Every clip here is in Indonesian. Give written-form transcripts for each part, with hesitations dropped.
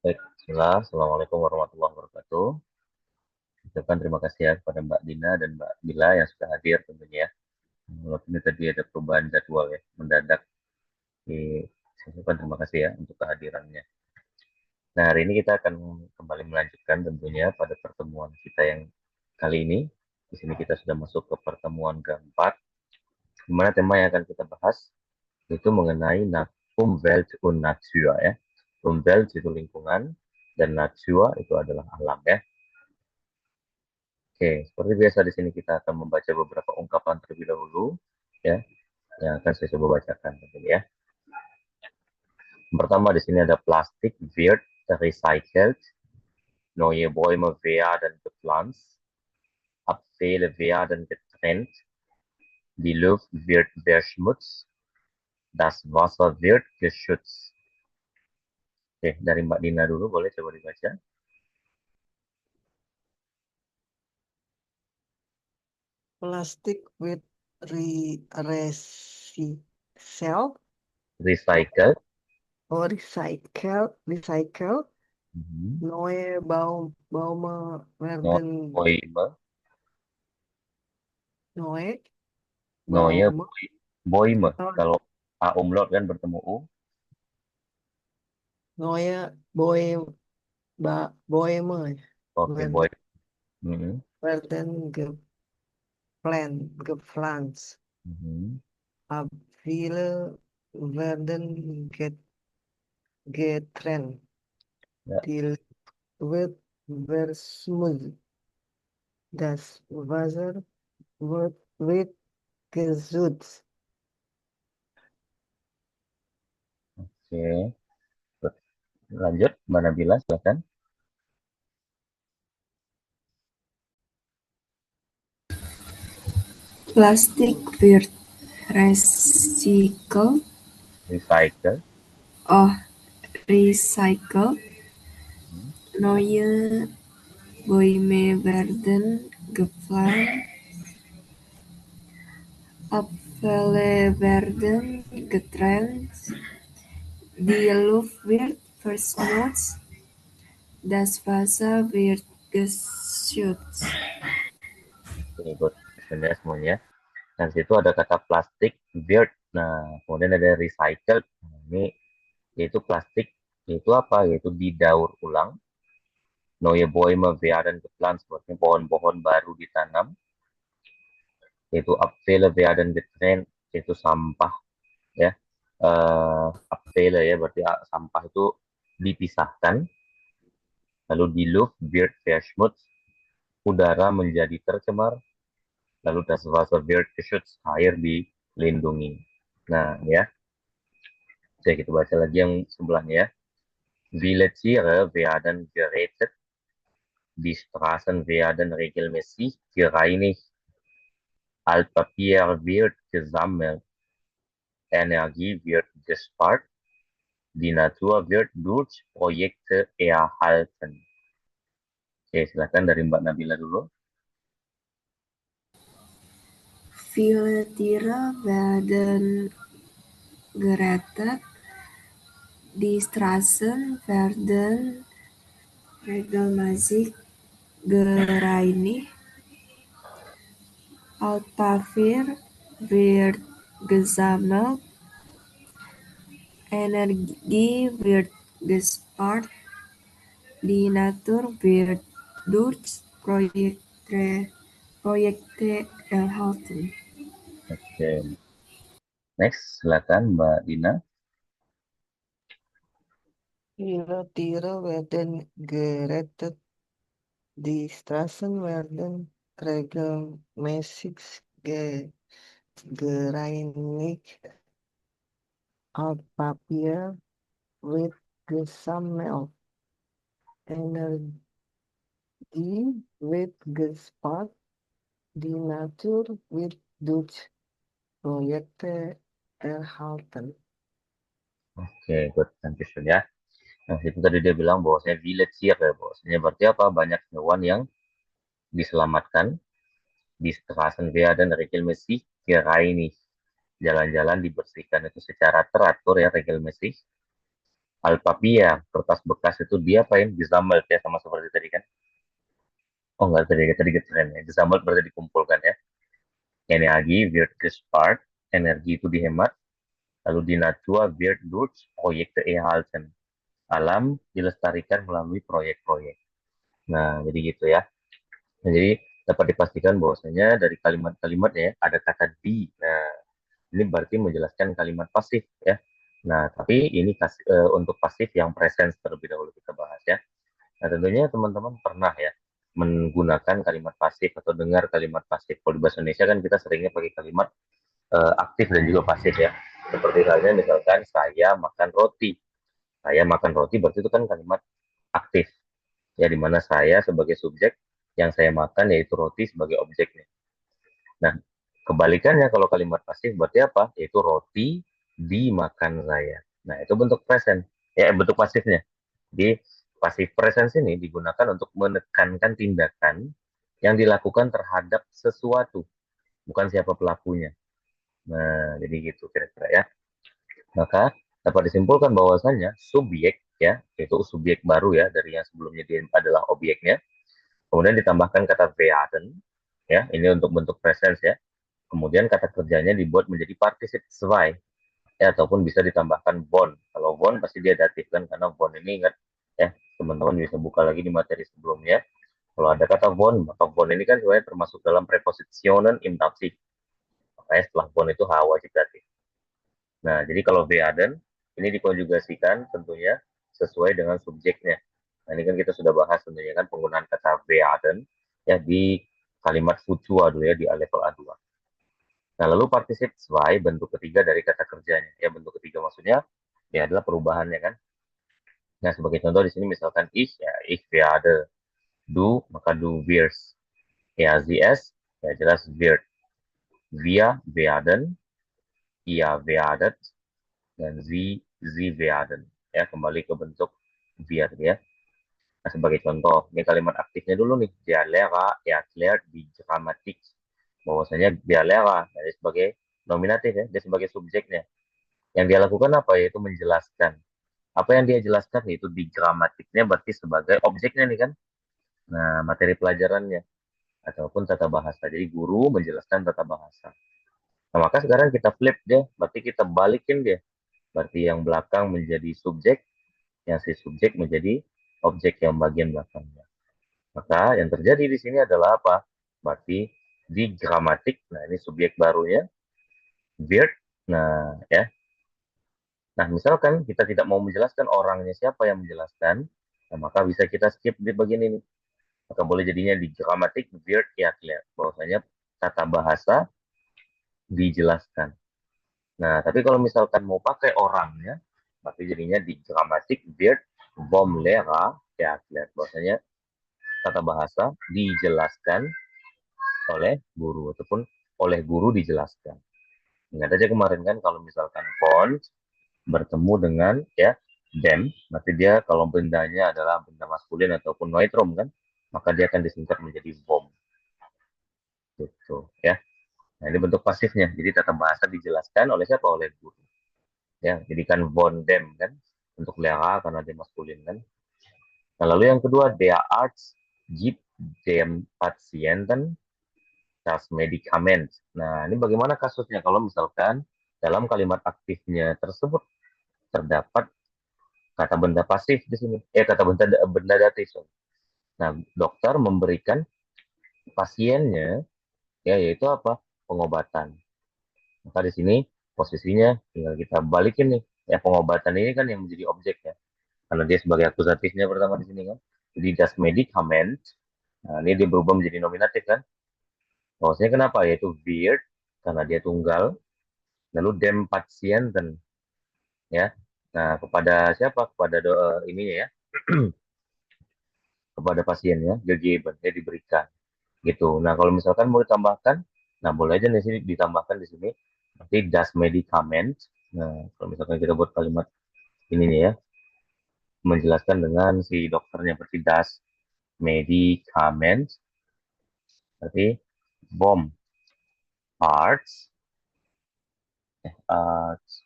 Baik, bismillah. Assalamualaikum warahmatullahi wabarakatuh. Ucapkan terima kasih ya kepada Mbak Dina dan Mbak Bila yang sudah hadir tentunya ya. Walaupun ini tadi ada perubahan jadwal ya, mendadak. Saya ucapkan terima kasih ya untuk kehadirannya. Nah, hari ini kita akan kembali melanjutkan tentunya pada pertemuan kita yang kali ini. Di sini kita sudah masuk ke pertemuan keempat, di mana tema yang akan kita bahas itu mengenai Umwelt und Natur ya. Umwelt itu lingkungan, dan Natur itu adalah alam ya. Oke, seperti biasa di sini kita akan membaca beberapa ungkapan terlebih dahulu, ya, yang akan saya coba bacakan ya. Yang pertama di sini ada plastik wird recycelt, neue Bäume werden gepflanzt, Abfälle werden getrennt, die Luft wird verschmutzt, das Wasser wird geschützt. Oke, dari Mbak Dina dulu boleh coba dibaca. Plastic with recycle Recycle. or recycle Mhm. neue Baume werden Bäume, neue neue Baume Bäume. oh, Kalau A umlaut kan bertemu U. neue Bäume Oke, werden, Bäume. Mhm. werden gepflanzt. Mhm. Viele werden getrennt. Ya. Die wird verschmutzt. Das Wasser wird geschützt. Oke. Lanjut, Mbak Nabila, silakan. Plastic wird recycled Recycle. or recycled. Mhm. Neue Bäume werden gepflanzt. Abfälle werden getrennt. Die Luft wird verschmutzt. Das Wasser wird geschützt. Oke, good. Sebenarnya semuanya. Nah, di situ ada kata plastik, wird. Nah, kemudian ada recycle. Nah, ini yaitu plastik, yaitu apa? Yaitu didaur ulang. Neue Bäume werden gepflanzt, seperti pohon-pohon baru ditanam. Yaitu Abfälle werden getrennt, yaitu sampah ya. Abfälle ya, berarti sampah itu dipisahkan. Lalu di Luft wird verschmutzt, udara menjadi tercemar. Lalu das Wasser wird geschützt, air dilindungi. Nah, ya. Oke, kita baca lagi yang sebelahnya ya. Viele Tiere werden gerettet, die Straßen werden regelmäßig gereinigt, Altpapier wird gesammelt, Energie wird gespart, die Natur wird durch Projekte erhalten. Oke, silakan dari Mbak Nabila dulu. Viele Tiere werden gerettet. Die Straßen werden regelmäßig gereinigt. Altpapier wird gesammelt. Energie wird gespart. Die Natur wird durch Projekte erhalten. Oke, next, silakan Mbak Dina. Viele Tiere werden gerettet. Die Straßen werden regelmäßig gereinigt. Altpapier wird gesammelt. Energie wird gespart. Die Natur wird durch Projekte erhalten. Oke, good. Thank you, Shun, ya. Nah, itu tadi dia bilang bahwasanya village ya, bahwasanya berarti apa? Banyak hewan yang diselamatkan di Straßen werden regelmäßig gereinigt. Jalan-jalan dibersihkan itu secara teratur ya, regelmäßig. Alpapia, kertas bekas itu dia apain? Gesammelt ya, sama seperti tadi kan. Oh enggak, tadi keren ya. Gesammelt berarti dikumpulkan ya. Energi wird gespart, energi itu dihemat. Lalu di Natura wird durch Projekte erhalten. Alam dilestarikan melalui proyek-proyek. Nah, jadi gitu ya. Nah, jadi dapat dipastikan bahwasanya dari kalimat-kalimatnya ya, ada kata di. Nah, ini berarti menjelaskan kalimat pasif ya. Nah, tapi ini untuk pasif yang present terlebih dahulu kita bahas ya. Nah, tentunya teman-teman pernah ya menggunakan kalimat pasif atau dengar kalimat pasif. Kalau di bahasa Indonesia kan kita seringnya pakai kalimat aktif dan juga pasif ya. Seperti halnya misalkan saya makan roti. Saya makan roti berarti itu kan kalimat aktif. Ya, di mana saya sebagai subjek yang saya makan yaitu roti sebagai objeknya. Nah, kebalikannya kalau kalimat pasif berarti apa? Yaitu roti dimakan saya. Nah, itu bentuk present. Ya, bentuk pasifnya. Jadi, pasif presence ini digunakan untuk menekankan tindakan yang dilakukan terhadap sesuatu, bukan siapa pelakunya. Nah, jadi gitu kira-kira ya. Maka dapat disimpulkan bahwasanya subjek ya, yaitu subjek baru ya dari yang sebelumnya dia adalah objeknya. Kemudian ditambahkan kata werden ya, ini untuk bentuk presence ya. Kemudian kata kerjanya dibuat menjadi particip zwei ya, ataupun bisa ditambahkan von. Kalau von pasti dia datif kan, karena von ini ingat ya, teman-teman bisa buka lagi di materi sebelumnya. Kalau ada kata von, maka von ini kan sebenarnya termasuk dalam prepositionen im dativ. Makanya setelah von itu H wajib datif. Nah, jadi kalau werden ini dikonjugasikan tentunya sesuai dengan subjeknya. Nah, ini kan kita sudah bahas tentunya kan penggunaan kata werden ya di kalimat futua dulu ya di level A2. Nah, lalu particip zwei bentuk ketiga dari kata kerjanya. Ya, bentuk ketiga maksudnya ya adalah perubahannya kan. Nah, sebagai contoh di sini misalkan ya ich werde, du maka du wirst. Ya, sie es ya jelas wird. Wir werden, ihr werdet, dan sie werden. Ya, kembali ke bentuk wird ya. Nah, sebagai contoh, ini kalimat aktifnya dulu nih. Der Lehrer erklärt die Grammatik. Bahwasanya der Lehrer, jadi sebagai nominatif ya, dia sebagai subjeknya. Yang dia lakukan apa? Yaitu menjelaskan. Apa yang dia jelaskan yaitu di gramatiknya berarti sebagai objeknya nih kan. Nah, materi pelajarannya ataupun tata bahasa. Jadi guru menjelaskan tata bahasa. Nah, maka sekarang kita flip dia, berarti kita balikin dia. Berarti yang belakang menjadi subjek, yang si subjek menjadi objek yang bagian belakangnya. Maka yang terjadi di sini adalah apa? Berarti di gramatik, nah ini subjek barunya, wird, nah ya. Nah, misalkan kita tidak mau menjelaskan orangnya siapa yang menjelaskan, nah, maka bisa kita skip di bagian ini. Maka boleh jadinya di gramatik wird erklärt, bahwasanya tata bahasa dijelaskan. Nah, tapi kalau misalkan mau pakai orangnya, berarti jadinya di gramatik wird vom Lehrer erklärt, bahwasanya tata bahasa dijelaskan oleh guru ataupun oleh guru dijelaskan. Ingat aja kemarin kan kalau misalkan von bertemu dengan ya dem, berarti dia kalau bendanya adalah benda maskulin ataupun neutrum kan, maka dia akan disingkat menjadi vom. Gitu ya. Nah, ini bentuk pasifnya. Jadi tata bahasa dijelaskan oleh siapa? Oleh guru. Ya, jadi kan von dem kan untuk Lehrer karena dia maskulin kan. Nah, lalu yang kedua, der Arzt gibt dem Patienten das Medikament. Nah, ini bagaimana kasusnya kalau misalkan dalam kalimat aktifnya tersebut terdapat kata benda pasif di sini. Kata benda datif. Nah, dokter memberikan pasiennya ya yaitu apa? Pengobatan. Maka di sini posisinya tinggal kita balikin nih. Ya, pengobatan ini kan yang menjadi objek ya. Karena dia sebagai akusatifnya pertama di sini kan. Jadi das Medikament. Nah, ini dia berubah menjadi nominatif kan. Maksudnya kenapa? Yaitu wird karena dia tunggal. Lalu dem Patienten ya. Nah, kepada siapa? Kepada ininya ya. Kepada pasiennya, gegeben, ya diberikan. Gitu. Nah, kalau misalkan mau ditambahkan, nah boleh aja di sini ditambahkan di sini. Nanti das Medikament. Nah, kalau misalkan kita buat kalimat ini nih ya, menjelaskan dengan si dokternya berarti das Medikament. Berarti bom arts. Arts.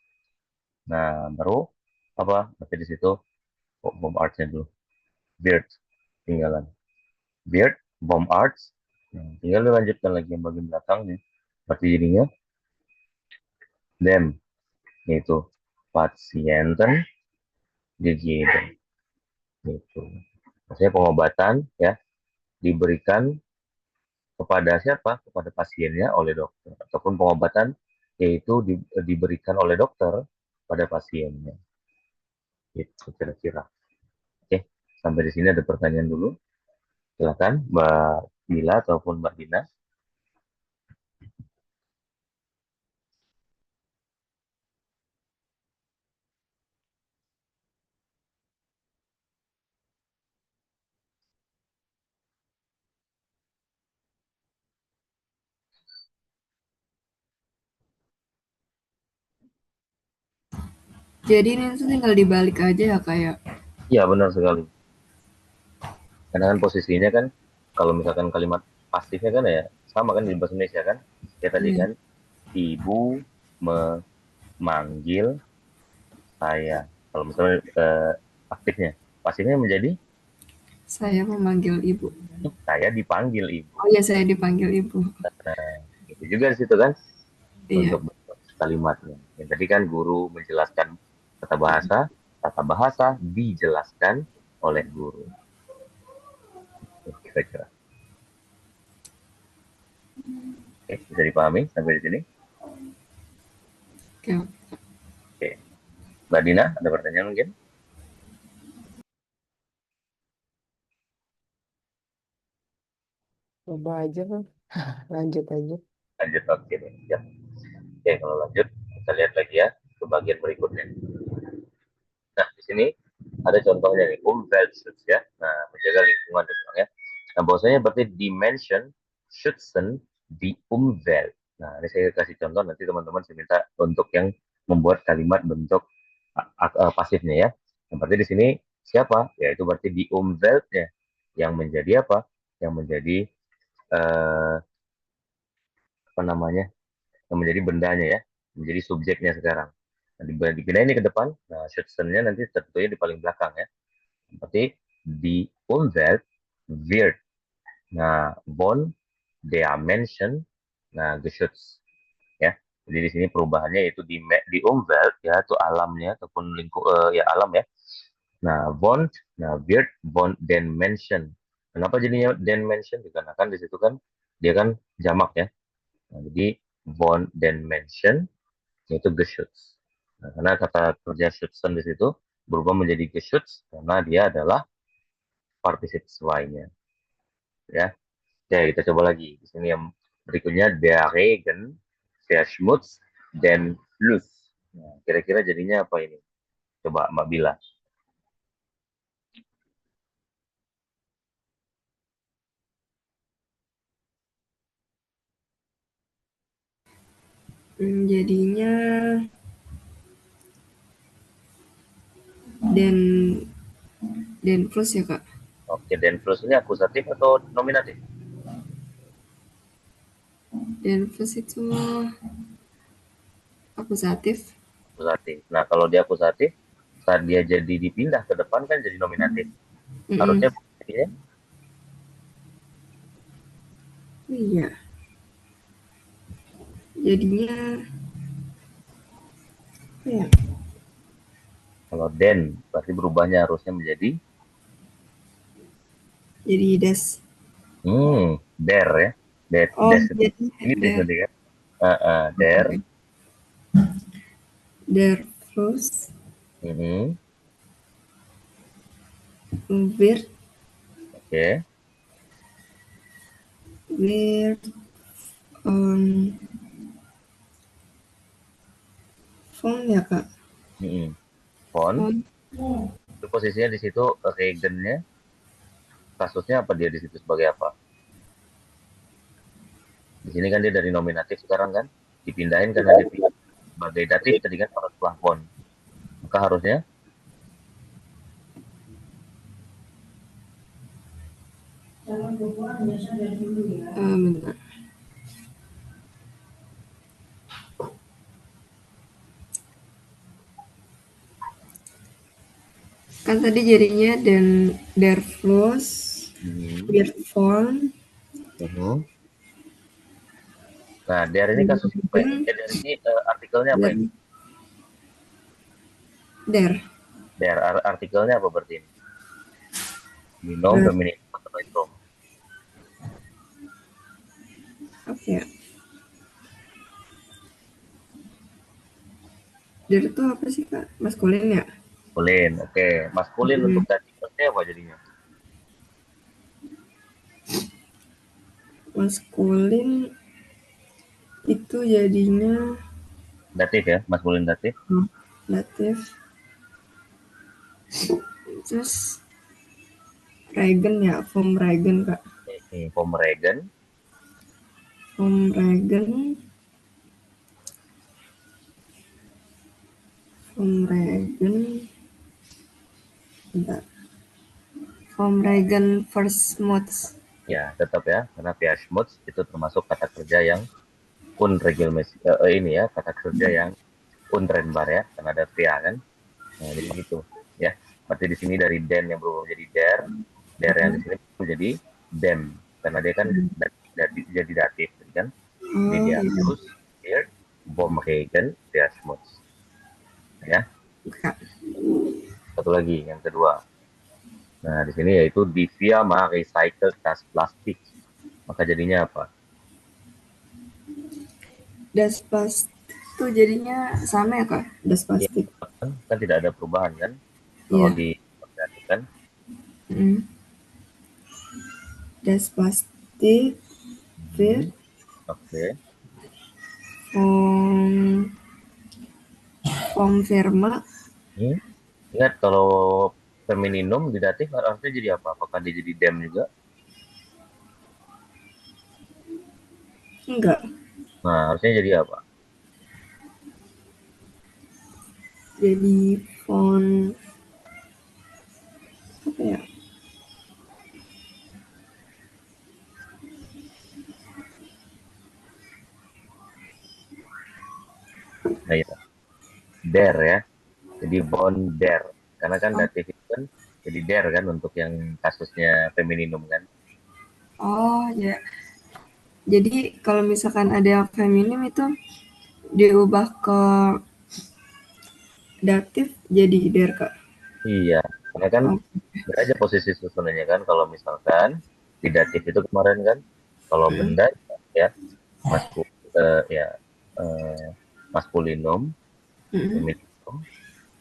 Nah, baru apa? Berarti di situ bomb arts-nya dulu. Beard tinggalan. Beard, bomb arts. Nah, tinggal dilanjutkan lagi yang bagian belakangnya. Berarti jadinya them, yaitu Patienten gegeben. Gitu. Maksudnya pengobatan ya diberikan kepada siapa? Kepada pasiennya oleh dokter. Ataupun pengobatan yaitu diberikan oleh dokter pada pasiennya. Itu kira-kira. Oke, sampai di sini ada pertanyaan dulu. Silakan Mbak Bila ataupun Mbak Dina. Jadi ini tuh tinggal dibalik aja ya kayak. Iya, benar sekali. Karena kan posisinya kan, kalau misalkan kalimat pasifnya kan ya, sama kan di bahasa Indonesia kan. Ya tadi Iya. kan, ibu memanggil saya. Kalau misalnya aktifnya. Pasifnya menjadi, Saya memanggil ibu. saya dipanggil ibu. Oh ya, saya dipanggil ibu. Itu juga di situ kan, Iya. untuk kalimatnya. Yang tadi kan guru menjelaskan tata bahasa dijelaskan oleh guru. Kira-kira. Oke, bisa dipahami sampai di sini? Oke. Oke. Mbak Dina, ada pertanyaan mungkin? Coba aja Bang. Lanjut aja. Lanjut, oke deh. Ya. Oke, kalau lanjut, kita lihat lagi ya ke bagian berikutnya. Nah, di sini ada contohnya nih, Umweltschutz ya. Nah, menjaga lingkungan ya. Nah, bahwasanya berarti dimension schützen die Umwelt. Nah, ini saya kasih contoh, nanti teman-teman saya minta untuk yang membuat kalimat bentuk pasifnya ya. Nah, berarti di sini siapa? Yaitu berarti di Umweltnya yang menjadi apa? Yang menjadi eh, apa namanya? Yang menjadi bendanya ya, menjadi subjeknya sekarang. Nah, dipindahin ini ke depan, nah schützen-nya nanti tentunya di paling belakang ya. Berarti di Umwelt wird, nah von der Menschen, nah geschützt ya. Jadi di sini perubahannya yaitu di Umwelt ya, itu alamnya ataupun ya alam ya. Nah, von, nah wird von den Menschen. Kenapa jadinya den Menschen? Dikarenakan di situ kan dia kan jamak ya. Nah, jadi von den Menschen yaitu geschützt. Nah, karena kata kerja schützen di situ berubah menjadi geschützt karena dia adalah partisip sesuainya. Ya, oke kita coba lagi. Di sini yang berikutnya der Regen, der Schmutz, den Fluss. Nah, kira-kira jadinya apa ini? Coba Mbak Bila. Jadinya dan plus ya kak. Oke, den Fluss ini akusatif atau nominatif? Dan plus itu akusatif. Akusatif. Nah, kalau dia akusatif, saat dia jadi dipindah ke depan kan jadi nominatif. Mm-mm. Harusnya ya, Iya. Jadinya apa ya? kalau den berarti berubahnya harusnya menjadi Jadi das. der ya. Oh, Des jadi ini des der. nanti kan. Der. Okay. Der plus Mhm. wird Oke. wird on phone ya kak. Font. Phone Itu posisinya di situ regennya. Kasusnya apa dia di situ sebagai apa? Di sini kan dia dari nominatif sekarang kan. Dipindahin karena dipindah sebagai datif tadi kan setelah font. Maka harusnya bentar. Kan tadi jadinya dan der Fluss Hmm. wird von Mhm. Nah, der ini kasus apa ini? Regen Der ini artikelnya apa ini? wird der. Artikelnya apa berarti ini? Binom, Berarti femininum, atau neutrum? apa ya? Der itu apa sih Kak? Maskulin ya? Maskulin, oke. Maskulin untuk Hmm. datifnya apa jadinya? Maskulin itu jadinya Datif ya, maskulin datif. datif. Terus Regen ya, vom Regen Kak. Pomeranian, Vom Regen, vom Regen, bentar. Vom Regen Versmots. ya tetap ya, karena Schmutz itu termasuk kata kerja yang unregelmäßig, ini ya, kata kerja yang untrennbar ya, karena ada via kan. Nah, jadi gitu ya. Berarti di sini dari den yang berubah menjadi der yang di sini menjadi dem, karena dia kan jadi datif, kan? Jadi Oh dia iya, terus hier, Bomregen, Schmutz. Ya, Kak. satu lagi yang kedua. Nah, di sini yaitu Divya ma recycle tas plastik. Maka jadinya apa? Das Plastik itu jadinya sama ya Kak? Das Ya, Plastik. kan tidak ada perubahan kan? Kalau Iya. di kan, Mm. Das Plastik wird oke. vom, vom Firma Hmm. Ingat kalau femininum di datif artinya jadi apa? Apakah dia jadi dem juga? enggak, Nah, harusnya jadi apa? jadi von apa ya? Nah, ya. Der ya. Jadi von der. Karena kan Oh, datif itu kan jadi der kan untuk yang kasusnya femininum kan. oh ya. Jadi kalau misalkan ada yang feminim itu diubah ke datif jadi der Kak. Iya. Karena kan Oh, beda posisi susunannya kan. Kalau misalkan di datif itu kemarin kan, kalau mm, benda ya maskul ya eh, maskulinum, mm, femininum,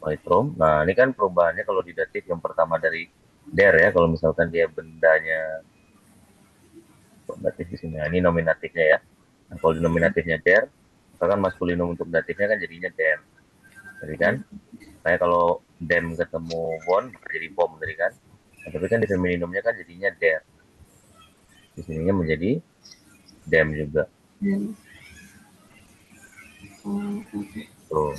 neutrum. Nah, ini kan perubahannya kalau di datif yang pertama dari der ya, kalau misalkan dia bendanya, kok datif di sini. Nah, ini nominatifnya ya. Nah, kalau di nominatifnya der, misalkan maskulinum untuk datifnya kan jadinya dem. Jadi kan, kayak kalau dem ketemu bon, maka jadi bom tadi kan. Nah, tapi kan di femininumnya kan jadinya der. Di sininya menjadi dem juga. dan oh, oke. Tuh,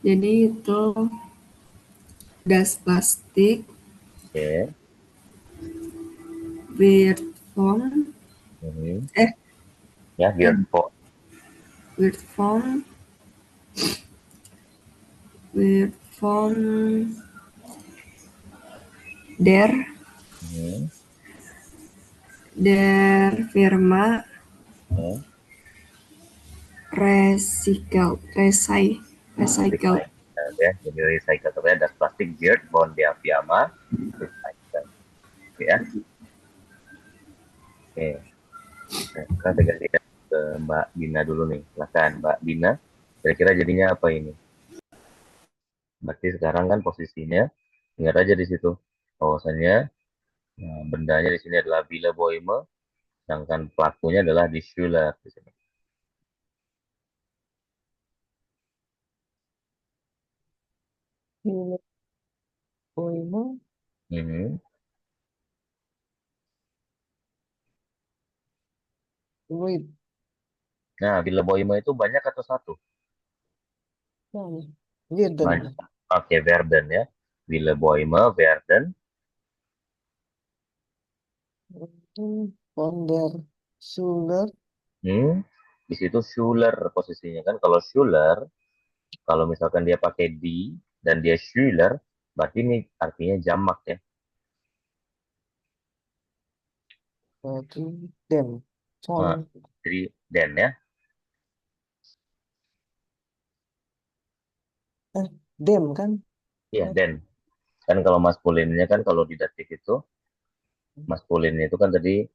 Jadi itu das Plastik oke. wird von Mhm. eh Ya, eh Geert Pot. wird von der Mhm. der Firma Ya. Recycle. Recycle ya, jadi recycle ternyata das plastik beard bon dia Fiamma recycle ya. Oke, nah, kita ganti ke Mbak Dina dulu nih, silakan Mbak Dina, kira-kira jadinya apa ini? Berarti sekarang kan posisinya ingat aja di situ bahwasannya, nah, bendanya di sini adalah Villa Boheme, sedangkan pelakunya adalah di Schuler di sini. Ini poema Mhm. with Nah, Villa Boheme itu banyak atau satu? yang Wirden Banyak. Oke, Verden ya. Villa Boheme, Verden. von der Schuler Hmm, di situ Schuler posisinya kan. Kalau Schuler, kalau misalkan dia pakai di, dan dia Schüler, berarti ini artinya jamak ya. Berarti dem. Nah, Soalnya jadi den ya. dem kan? Iya, den. Kan kalau maskulinnya kan kalau di datif itu, maskulinnya itu kan tadi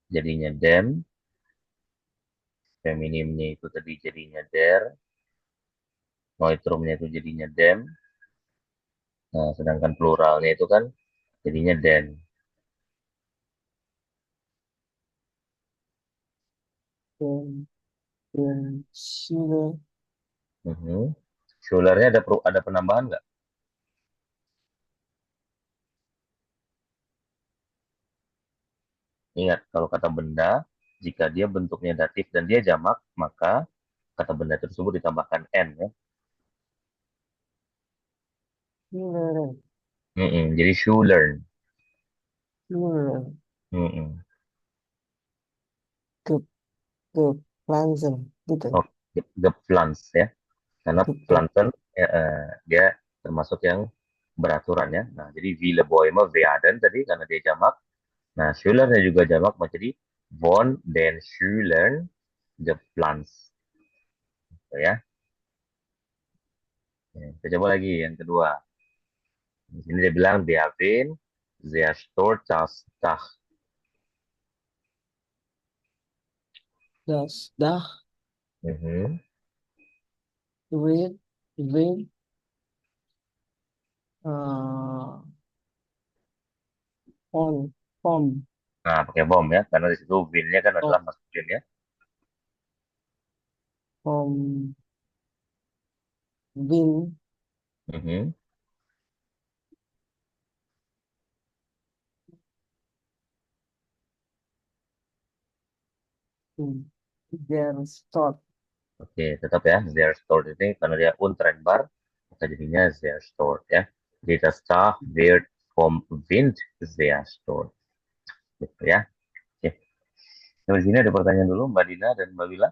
jadinya dem, feminimnya itu tadi jadinya der, noitrumnya itu jadinya dem. Nah, sedangkan pluralnya itu kan jadinya den. Dem. Dem. Schüler. Mhm. Schulernya ada penambahan nggak? Ingat, kalau kata benda, jika dia bentuknya datif dan dia jamak, maka kata benda tersebut ditambahkan n ya. Schüler. Jadi Schulern. Schüler. Mm-mm. Ke, ke Planzen. Gitu. Oh, gepflanzt ya. Karena Ke, plankton dia termasuk yang beraturan ya. Nah, jadi viele Bäume werden tadi karena dia jamak. Nah, Schülernya juga jamak, jadi von den Schülern gepflanzt. Gitu ya. Kita coba lagi yang kedua. Di sini dia bilang der Wind sehr stört das Dach. das Dach. Mhm. Wird. Wird. Uh, on. Vom. Nah, pakai bom ya, karena di situ windnya kan adalah Vom. maskulin ya. Vom. Wind. Mhm. Der Stadt. Oke, tetap ya, sehr stört ini karena dia untrennbar, maka jadinya sehr stört ya. Jadi das Dach wird vom Wind sehr stört. Gitu ya. Oke. Sampai sini ada pertanyaan dulu Mbak Dina dan Mbak Wila.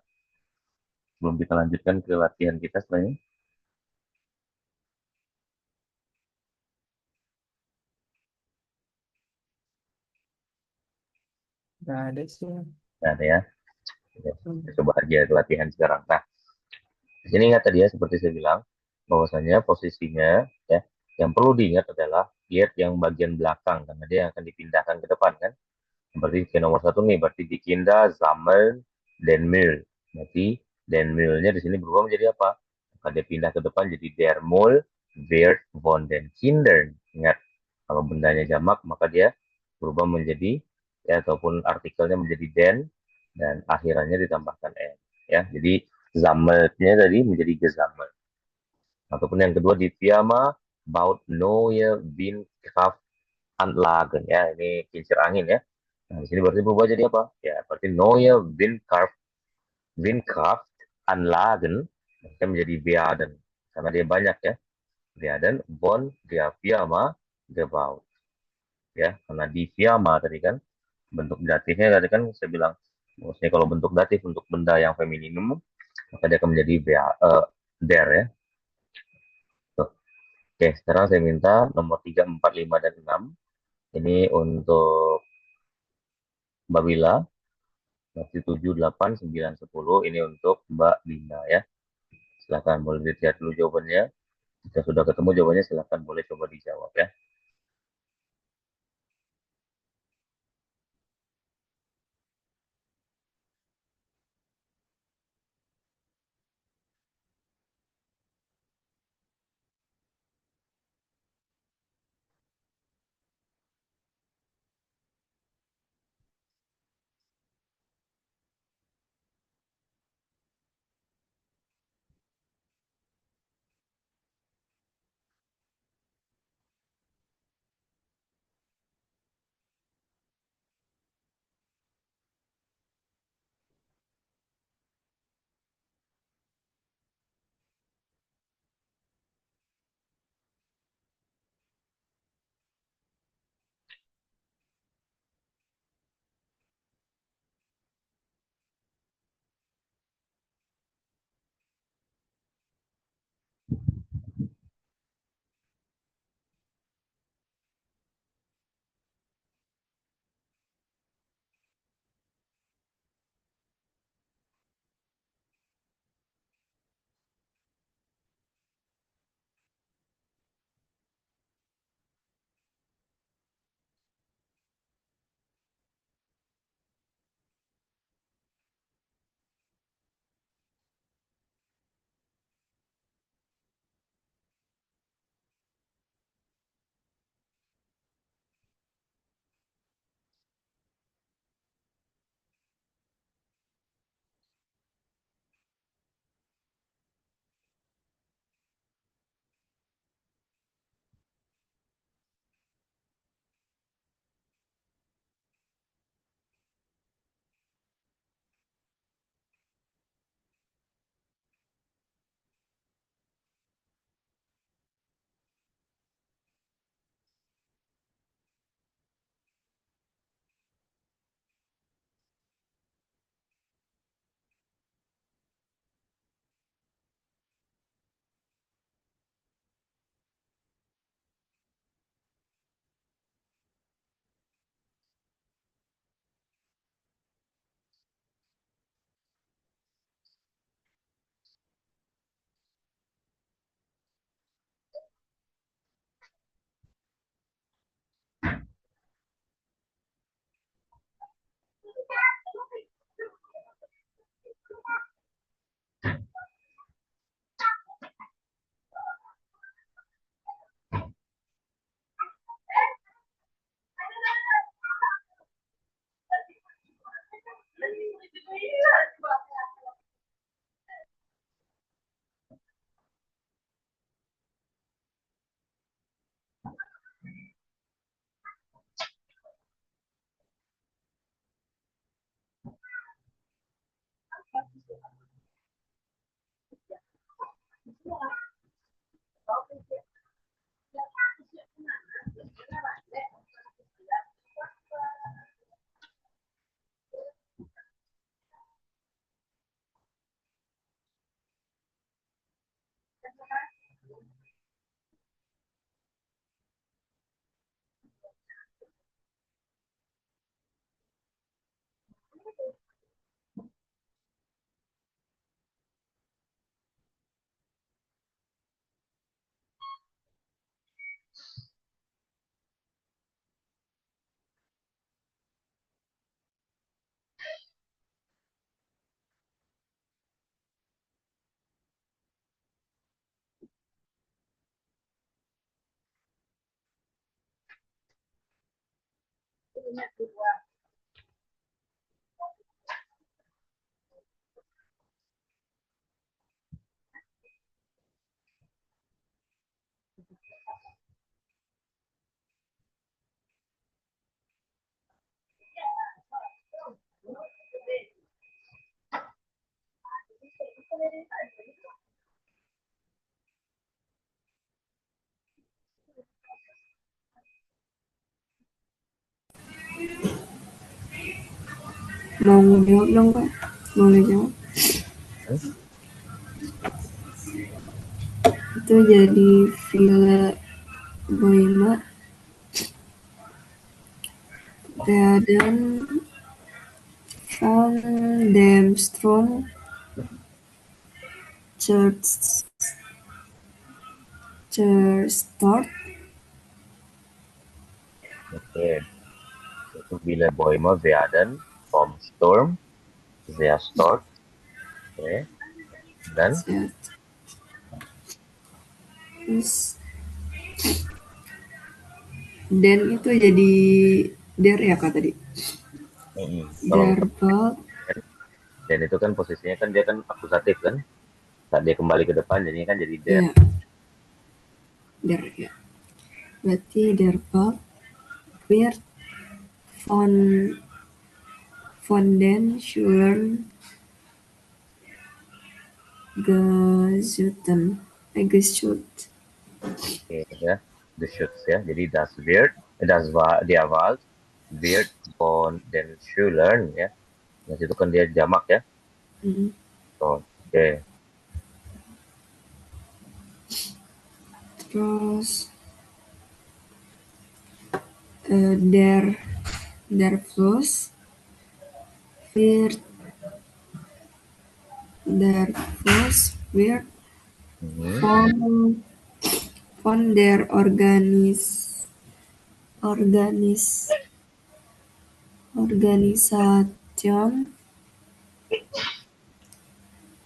Sebelum kita lanjutkan ke latihan kita selanjutnya. Nggak ada sih. Nah, ada ya. Oke, kita Hmm. coba aja ke latihan sekarang. Nah, di sini ingat tadi ya, seperti saya bilang, bahwasanya posisinya ya, yang perlu diingat adalah diet yang bagian belakang, karena dia akan dipindahkan ke depan kan. Berarti ke nomor satu nih, berarti die Kinder sammeln den Müll. Berarti den Müll-nya di sini berubah menjadi apa? Maka dia pindah ke depan jadi der Müll wird von den Kindern. Ingat, kalau bendanya jamak, maka dia berubah menjadi, ya, ataupun artikelnya menjadi den, dan akhirannya ditambahkan n. Ya, jadi sammelnya tadi menjadi gesammelt. Ataupun yang kedua di Firma baut neue Windkraftanlagen. Ya, ini kincir angin ya. Nah, di sini berarti berubah jadi apa? Ya, berarti neue Windkraftanlagen akan menjadi werden. Karena dia banyak ya. Werden von der Firma gebaut. Ya, karena di Firma tadi kan bentuk datifnya tadi kan saya bilang, maksudnya kalau bentuk datif untuk benda yang femininum maka dia akan menjadi der ya. Tuh. Oke, sekarang saya minta nomor 3, 4, 5, dan 6. Ini untuk Mbak Wila. Berarti 7, 8, 9, 10. Ini untuk Mbak Dina ya. Silahkan boleh dilihat dulu jawabannya. Jika sudah ketemu jawabannya, silahkan boleh coba dijawab ya. Mau jawab dong, Pak? Boleh jawab? Hmm? Itu jadi Villa Boima, Werden van dem Stroom, Church, Stort, Oke, itu Villa Boima werden vom Sturm zerstört. Oke, dan terus dan itu jadi der ya Kak tadi? kalau Der Ball, dan itu kan posisinya kan dia kan akusatif kan, saat dia kembali ke depan jadinya kan jadi der. ya, der ya. Berarti der Ball wird von den Schülern geschützt. Oke ya, the shoots ya. Jadi der Wald wird von den Schülern ya. Nah, situ kan dia jamak ya. Mhm. Oke. Terus der Fluss wird der Fluss wird Mhm. von der Organis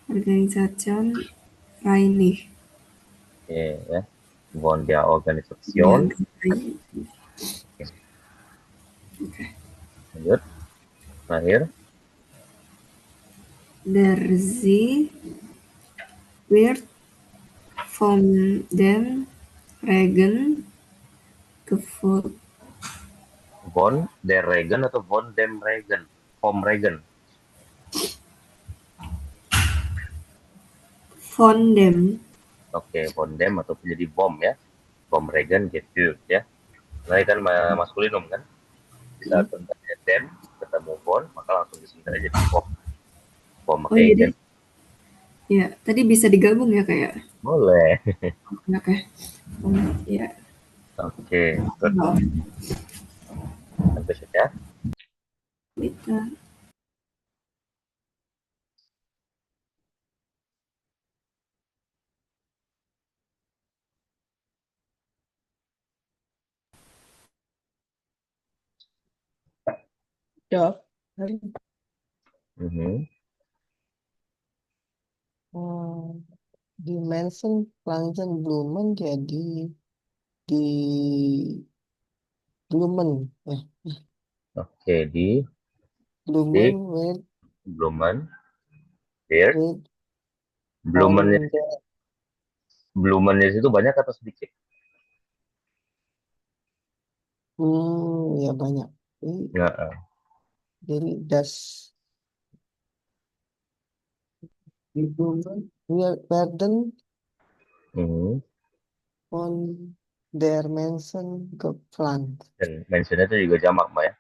Organisation reinig. Oke ya. Von der Ya, Organisation. Lanjut. Terakhir. Der See wird von dem Regen gefüllt. Von der Regen atau von dem Regen? Vom Regen. Von dem. Oke, von dem atau jadi bom ya. Vom Regen gefüllt ya. Nah, ini kan maskulinum kan. Di saat bentuknya dem ketemu von, maka langsung disingkat aja jadi bom. Vom Oh jadi Regen. ya tadi bisa digabung ya kayak. Boleh. Oke. Ya. Oke, good. Maaf. Sampai sini ya. Bisa. Jawab. Mhm. Hmm, dimension Planzen Blumen jadi di Blumen ya. Oke, di Blumen Blumen, Beard. with Blumennya, on the Blumennya itu banyak atau sedikit? ya banyak. Nggak. Jadi das di Blumen werden Mhm. on their Mansion geplant. Dan mentionnya itu juga jamak, Mbak ya.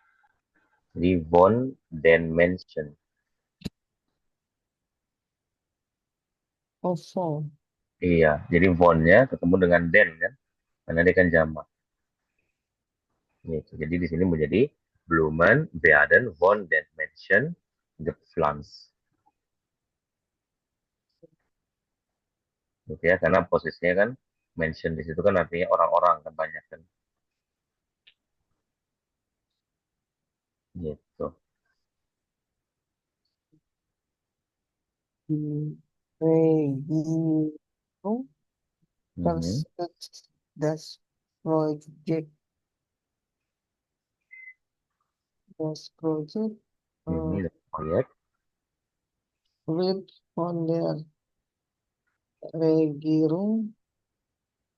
Jadi von den Menschen. Oh, fall. Iya, jadi von-nya ketemu dengan den kan, karena dia kan jamak. Gitu. Jadi di sini menjadi Blumen werden von den Menschen gepflanzt. Gitu ya, karena posisinya kan mention di situ kan artinya orang-orang kan banyak kan. Gitu. Regio Mhm. versus das Project Das Project Das proyek. wird von der Regierung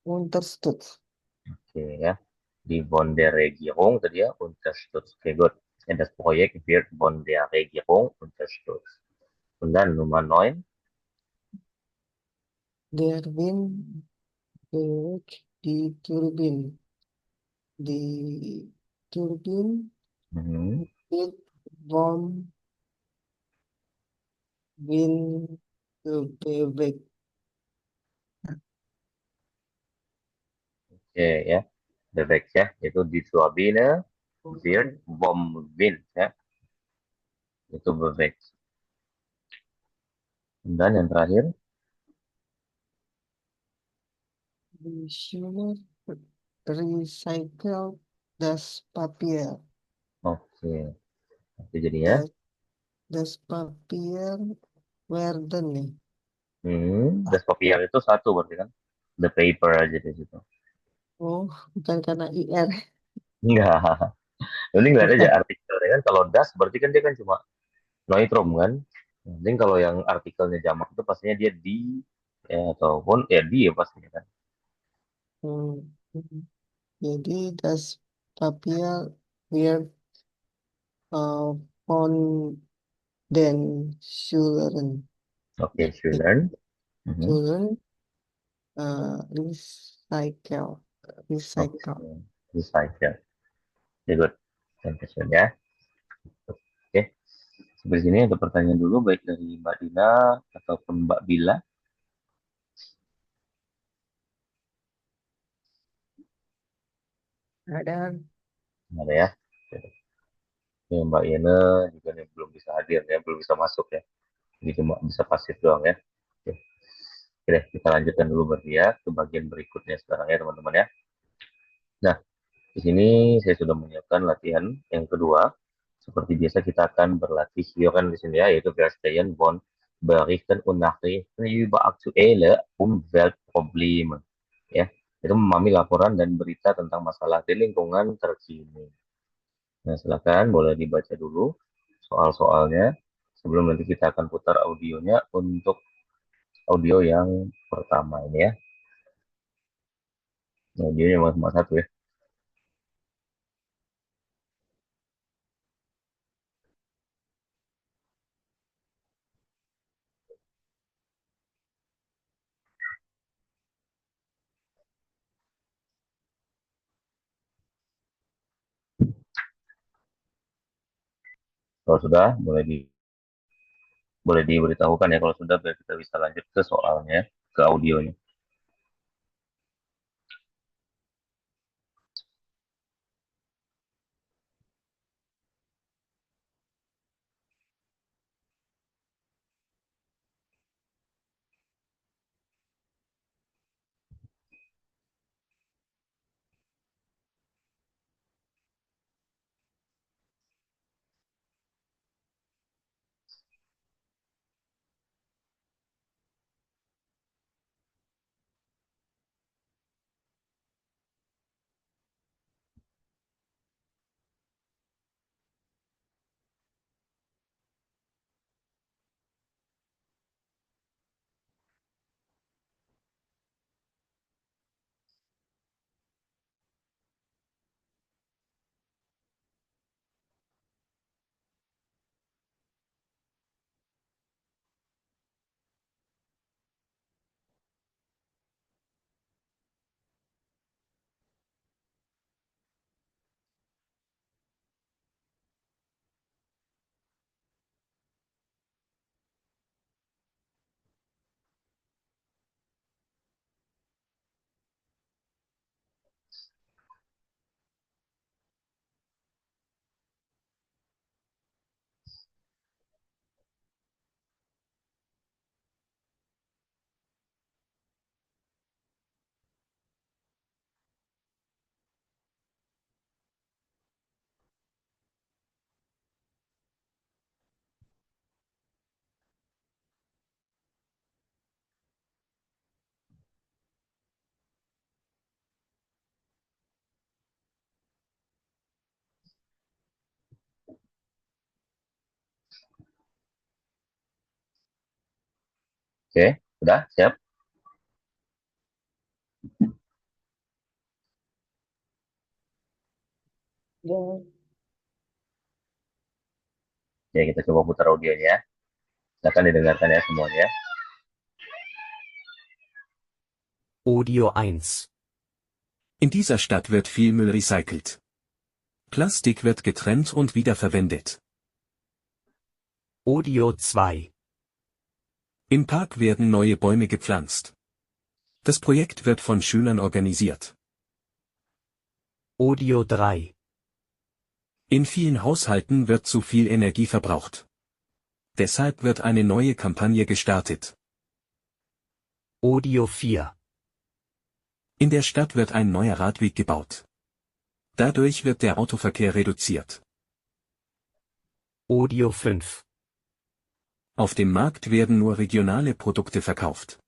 unterstützt. Oke ya. Die von der Regierung tadi ya, unterstützt. Oke, good. Das Projekt wird von der Regierung unterstützt. Und dann Nummer 9. Der Wind bewegt die Turbine. Die Turbine Mhm. wird vom Wind bewegt. Oke ya. Bewegt ya. Itu di Turbine wird vom Wind ya. Itu bewegt. Dan yang terakhir. Die Schüler recycle das Papier. Oke. Itu jadinya. Das, das Papier werden nih. Das Papier itu satu berarti kan. The paper aja di situ. Oh, bukan karena IR. Enggak. Ini nggak ada aja Bukan. artikelnya kan. Kalau das berarti kan dia kan cuma noitrom kan. Mending kalau yang artikelnya jamak itu pastinya dia di ya, ataupun ya di ya pastinya kan. Hmm. Jadi das Papier wird uh, von den Schülern. Oke, Ya, Schülern. Mhm. Schülern recycle. Oke, Recycle. recycle. Ya, good. Dankeschön ya. Oke, sampai sini ada pertanyaan dulu baik dari Mbak Dina ataupun Mbak Bila. Ada. Ada ya. Oke, Mbak Yana juga nih belum bisa hadir ya, belum bisa masuk ya. Jadi cuma bisa pasif doang ya. Oke. Oke deh, kita lanjutkan dulu berarti ya ke bagian berikutnya sekarang ya teman-teman ya. Nah, di sini saya sudah menyiapkan latihan yang kedua. Seperti biasa kita akan berlatih ya kan di sini ya, yaitu Verstehen von Berichten und Nachrichten über aktuelle Umweltprobleme. Ya, itu memahami laporan dan berita tentang masalah di lingkungan terkini. Nah, silakan boleh dibaca dulu soal-soalnya sebelum nanti kita akan putar audionya untuk audio yang pertama ini ya. Nah, audionya cuma satu ya. Kalau sudah, boleh diberitahukan ya kalau sudah biar kita bisa lanjut ke soalnya, ke audionya. Oke, udah siap? Ya. Ya, kita coba putar audionya. Silakan didengarkan ya semuanya. Audio 1. In dieser Stadt wird viel Müll recycelt. Plastik wird getrennt und wiederverwendet. Audio 2. Im Park werden neue Bäume gepflanzt. Das Projekt wird von Schülern organisiert. Audio 3. In vielen Haushalten wird zu viel Energie verbraucht. Deshalb wird eine neue Kampagne gestartet. Audio 4. In der Stadt wird ein neuer Radweg gebaut. Dadurch wird der Autoverkehr reduziert. Audio 5. Auf dem Markt werden nur regionale Produkte verkauft.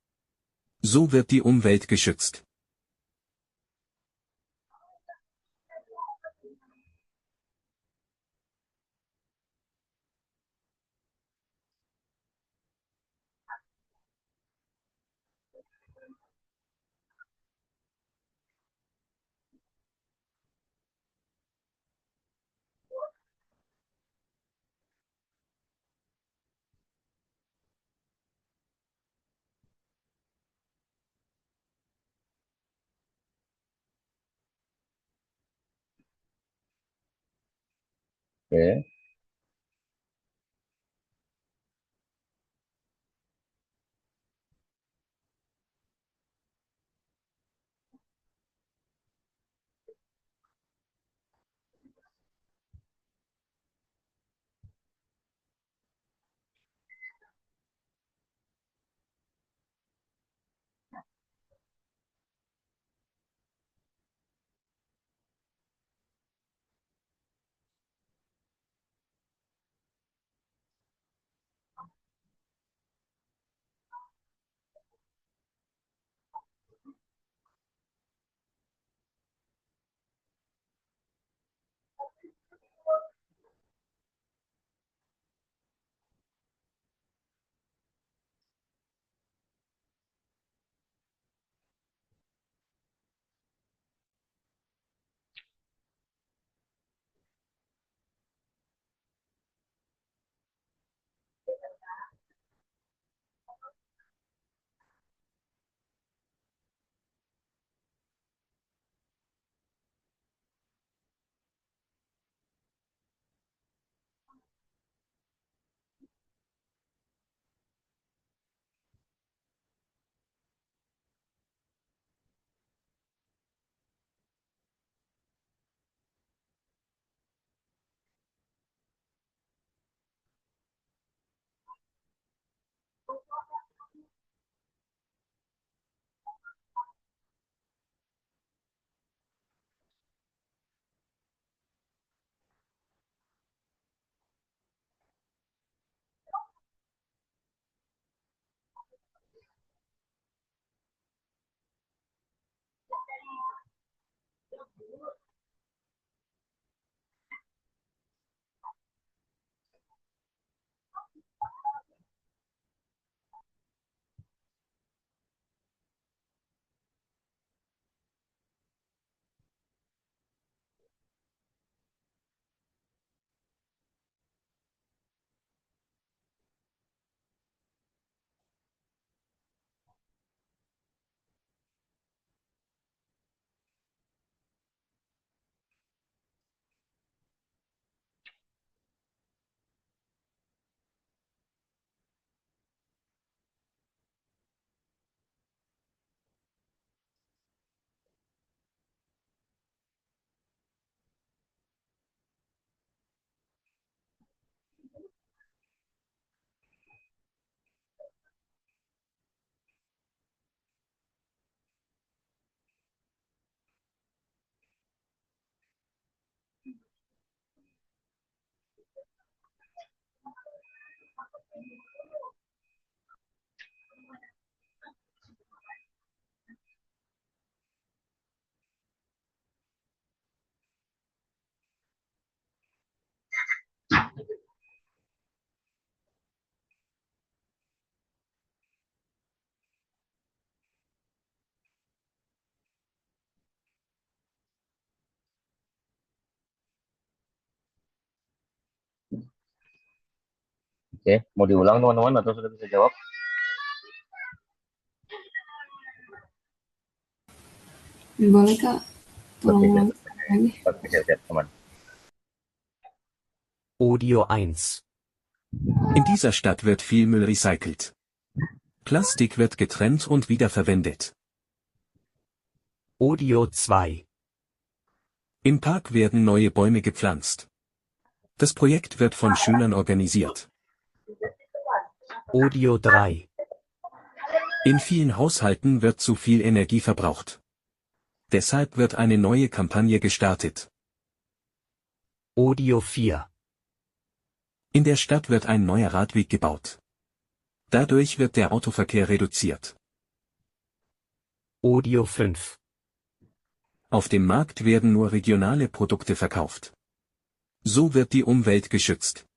So wird die Umwelt geschützt. Oke, Oke, mau diulang teman-teman atau sudah bisa jawab? Boleh Kak, tolong Oke, ulang lagi. oke, siap, teman. Audio 1. In dieser Stadt wird viel Müll recycelt. Plastik wird getrennt und wiederverwendet. Audio 2. Im Park werden neue Bäume gepflanzt. Das Projekt wird von Schülern organisiert. Audio 3. In vielen Haushalten wird zu viel Energie verbraucht. Deshalb wird eine neue Kampagne gestartet. Audio 4. In der Stadt wird ein neuer Radweg gebaut. Dadurch wird der Autoverkehr reduziert. Audio 5. Auf dem Markt werden nur regionale Produkte verkauft. So wird die Umwelt geschützt.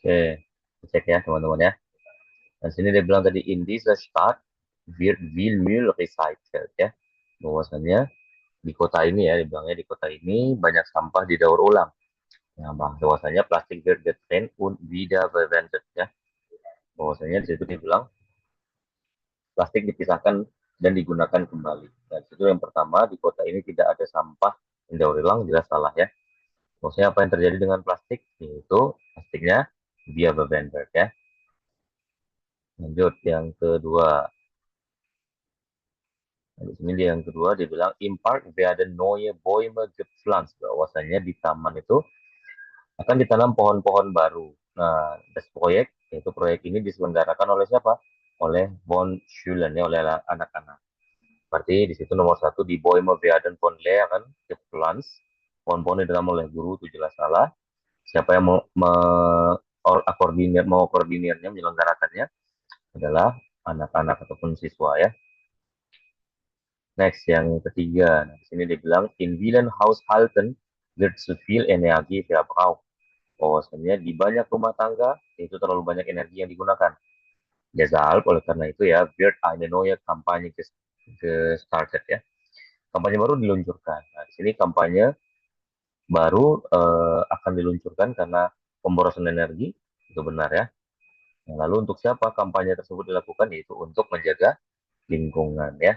Oke, cek ya teman-teman ya. Dan sini dia bilang tadi in this Stadt wird viel Müll recycelt ya. Bahwasanya di kota ini ya, dibilangnya di kota ini banyak sampah didaur ulang. Nah, bahwasanya plastik wird getrennt und wiederverwendet ya. Bahwasanya di situ dibilang plastik dipisahkan dan digunakan kembali. Dan itu yang pertama, di kota ini tidak ada sampah yang daur ulang, jelas salah ya. Maksudnya apa yang terjadi dengan plastik? Yaitu plastiknya via Bavender ya. Lanjut yang kedua. Nah, di sini dia yang kedua dia bilang im Park werden neue Bäume gepflanzt. Bahwasanya di taman itu akan ditanam pohon-pohon baru. Nah, das proyek yaitu proyek ini diselenggarakan oleh siapa? Oleh Von Schulen ya, oleh anak-anak. Berarti di situ nomor satu di Bäume werden von Lehrern gepflanzt. Pohon-pohon ditanam oleh guru itu jelas salah. Siapa yang mau koordinirnya, menyelenggarakannya adalah anak-anak ataupun siswa ya. Next, yang ketiga. Nah, di sini dibilang in vielen Haushalten wird zu viel Energie verbraucht. Bahwasanya di banyak rumah tangga itu terlalu banyak energi yang digunakan. Deshalb, oleh karena itu ya, wird eine neue Kampagne gestartet ya. Kampanye baru diluncurkan. Nah, di sini kampanye baru akan diluncurkan karena pemborosan energi, itu benar ya. Nah, lalu untuk siapa kampanye tersebut dilakukan? Yaitu untuk menjaga lingkungan ya.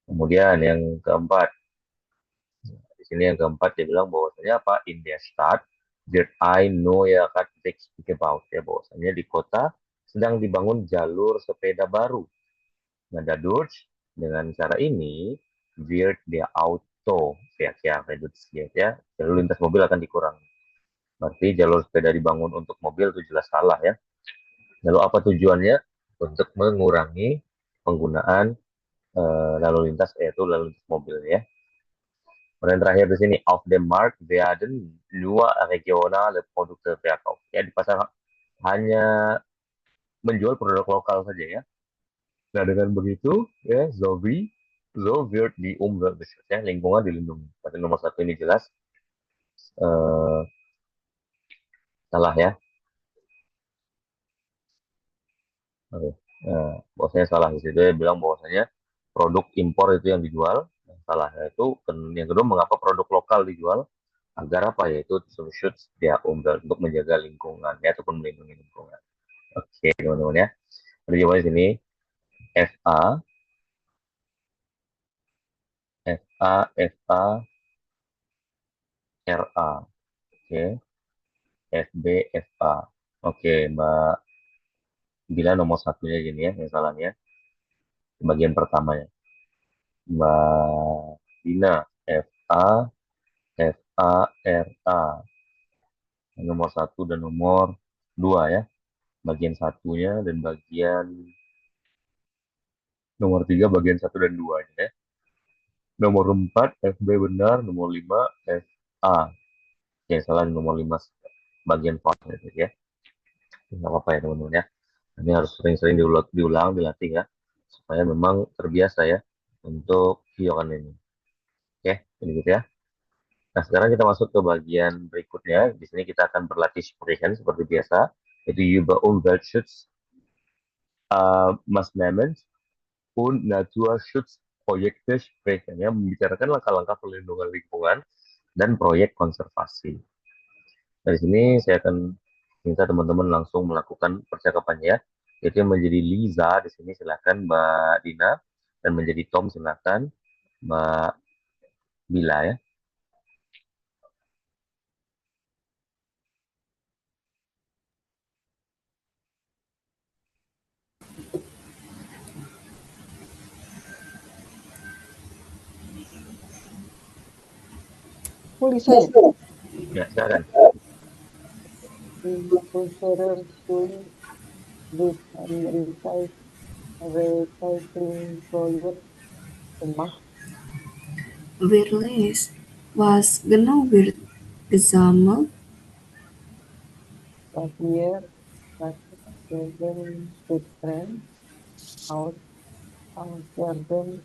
Kemudian yang keempat, di sini yang keempat dia bilang bahwasanya apa? In the start, that I know ya kan speak about ya, bahwasanya di kota sedang dibangun jalur sepeda baru. Nah, dadurch dengan cara ini wird der Auto Verkehr reduziert ya, jalur lintas mobil akan dikurangi. Berarti jalur sepeda dibangun untuk mobil itu jelas salah ya. Lalu apa tujuannya? Untuk mengurangi penggunaan lalu lintas, yaitu lalu lintas mobil ya. Kemudian terakhir di sini, auf dem Markt werden nur regionale Produkte verkauft. Ya, di pasar hanya menjual produk lokal saja ya. Nah, dengan begitu ya, so wird die Umwelt geschützt ya, lingkungan dilindungi. Berarti nomor satu ini jelas eh, salah ya. Oke. Nah, bahwasanya salah di situ, dia bilang bahwasanya produk impor itu yang dijual. Nah, salah itu. Yang kedua, mengapa produk lokal dijual? Agar apa? Yaitu schutz der Umwelt, untuk menjaga lingkungan ya, ataupun melindungi lingkungan. Oke, teman-teman ya. Ada jawabannya di sini. FA, FA, FA, RA. Oke. FB, FA. Oke, Mbak Bila nomor satunya gini ya, yang salahnya. Bagian pertamanya. Mbak Dina, FA, FA, RA. Nomor satu dan nomor dua ya. Bagian satunya dan bagian nomor tiga, bagian satu dan dua ya. Nomor 4 FB benar, nomor 5 FA. Ya, salah nomor 5 bagian part ya. Nggak apa-apa ya teman-teman ya. Ini harus sering-sering diulang, dilatih ya. Supaya memang terbiasa ya untuk kiokan ini. Oke, ini gitu ya. Nah, sekarang kita masuk ke bagian berikutnya. Di sini kita akan berlatih sprechen seperti biasa. Yaitu über Umweltschutz, Maßnahmen und Naturschutzprojekte sprechen. Ya, membicarakan langkah-langkah perlindungan lingkungan dan proyek konservasi. Nah, di sini saya akan minta teman-teman langsung melakukan percakapannya, yaitu yang menjadi Liza di sini silakan Mbak Dina, dan menjadi Tom silakan Mbak Bila ya. Oh, Lisa ya? Ya, silakan. Consider doing this recycling project gemacht. Wireless. Was genau wird gesammelt? Papier, plastik, werden getrennt aus, außerdem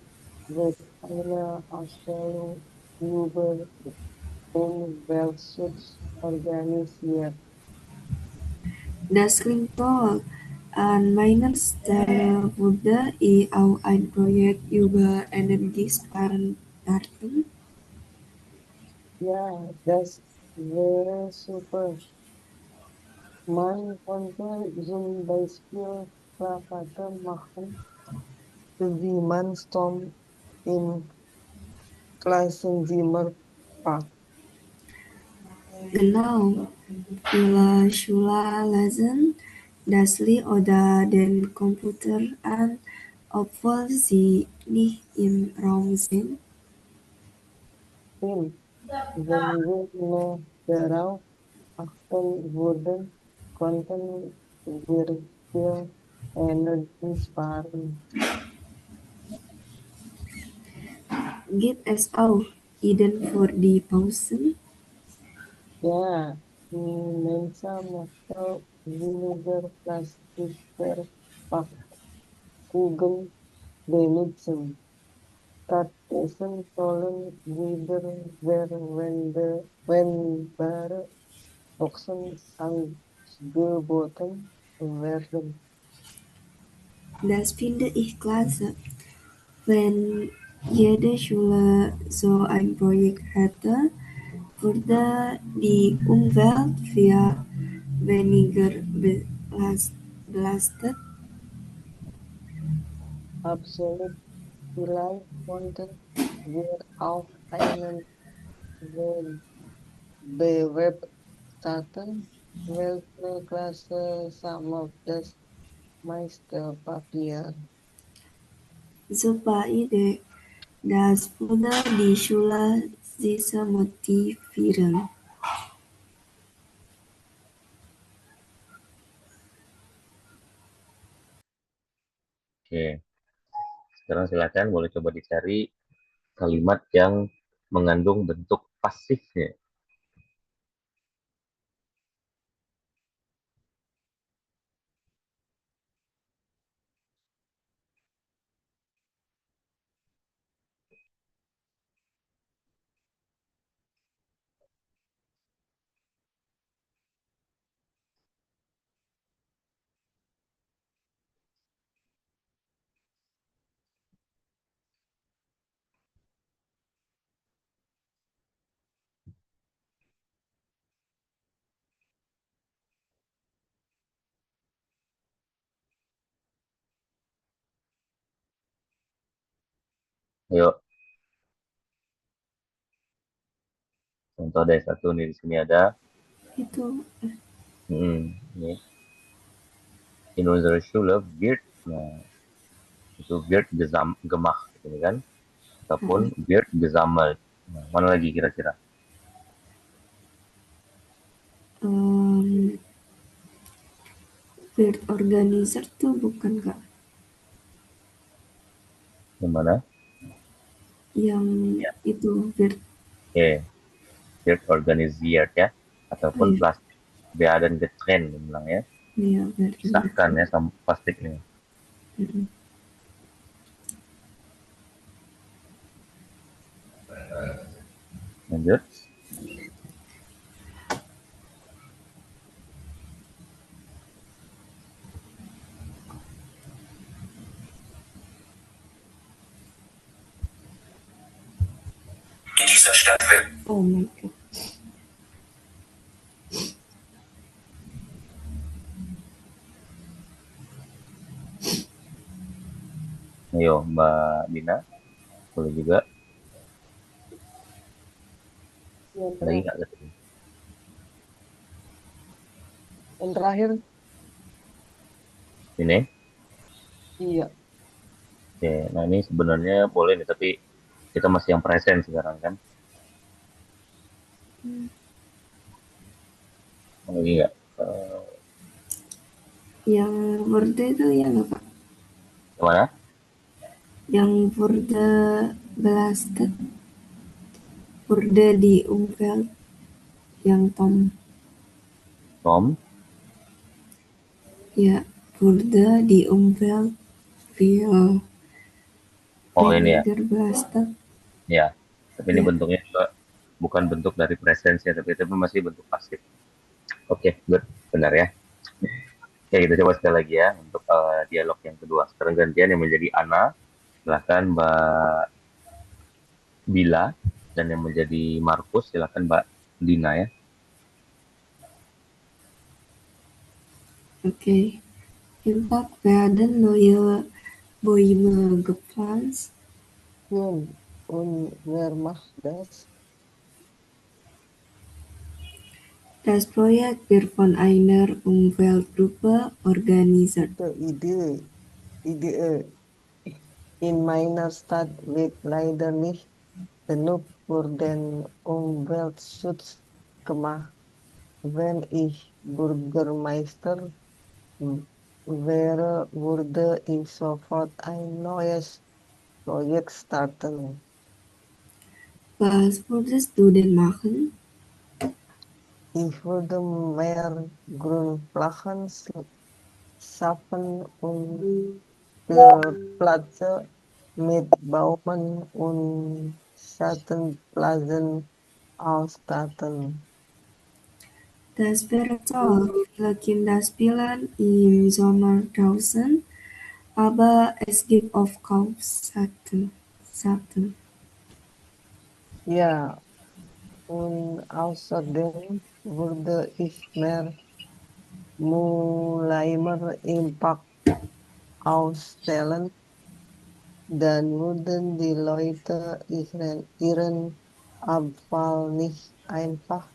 wird eine Ausstellung über Umweltschutz organisiert. Das klingt toll. An meiner Stelle würde ich auch ein Projekt über Energiesparen starten. Ja, das wäre super. Man konnte zum Beispiel Plakate machen, wie man Strom im Klassenzimmer packt. Genau. Viele Schüler lesen das Lied oder den Computer an, obwohl sie nicht im Raum sind. Wenn wir nur darauf achten würden, konnten wir viel Energie sparen. Gibt es auch Ideen für die Pausen? Ja, Mensa möchte weniger Plastikverpackungen benutzen. Stattdessen sollen wiederverwendbare Boxen angeboten werden. Das finde ich klasse. Wenn jede Schule so ein Projekt hätte, wurde die Umwelt viel weniger belastet. Absolut. Vielleicht konnten wir auf einen Wettbewerb starten, welche Klasse sammelt das meiste Papier? Super Idee. Das würde die Schüler sicher motivieren. Oke, sekarang silakan boleh coba dicari kalimat yang mengandung bentuk pasifnya. Ayo, contoh ada satu nih di sini ada. Itu Ini in unserer Schule wird, nah, itu wird gemacht, gitu kan? Ataupun wird gesammelt. Nah, mana lagi kira-kira? Field organizer tuh bukan Kak? Yang mana? Yang Ya. itu field. Oke, wird organisiert ya, ataupun Iya. plastik werden getrennt, bilang ya. Iya, field Pisahkan ya sama plastiknya. Lanjut. Oh my god. Ayo Mbak Dina, boleh juga. Lagi nggak ketemu? Yang terakhir, Ini? iya. Oke, nah ini sebenarnya boleh nih, tapi kita masih yang present sekarang kan? Lagi nggak? Yang wurde itu ya nggak Kak? Gimana? Yang wurde belastet. Wurde di Umfeld. Yang Tom. Tom? Ya, wurde di Umfeld viel Oh ini ya? weniger belastet. Ya, tapi ini Ya. bentuknya juga bukan bentuk dari presence ya, tapi masih bentuk pasif. Oke, good. Benar ya. Oke, kita coba sekali lagi ya untuk dialog yang kedua. Sekarang gantian yang menjadi Ana. Silahkan Mbak Bila. Dan yang menjadi Markus, silahkan Mbak Dina ya. Okay. Impact werden neue Bäume gepflanzt. Schön. Und wer macht das? Das Projekt wird von einer Umweltgruppe organisiert. Idee. In meiner Stadt wird leider nicht genug für den Umweltschutz gemacht. Wenn ich Bürgermeister wäre, würde ich sofort ein neues Projekt starten. Was würdest du denn machen? Ich würde mehr Grünflächen schaffen und Plätze mit Baumen und Schattenplätzen ausstatten. Das wäre toll. Viele Kinder spielen im Sommer draußen, aber es gibt oft kaum Schatten. Ja, Und außerdem wurde ich mehr Mulaimer Impact ausstellen, dann würden die Leute ihren Abfall nicht einfach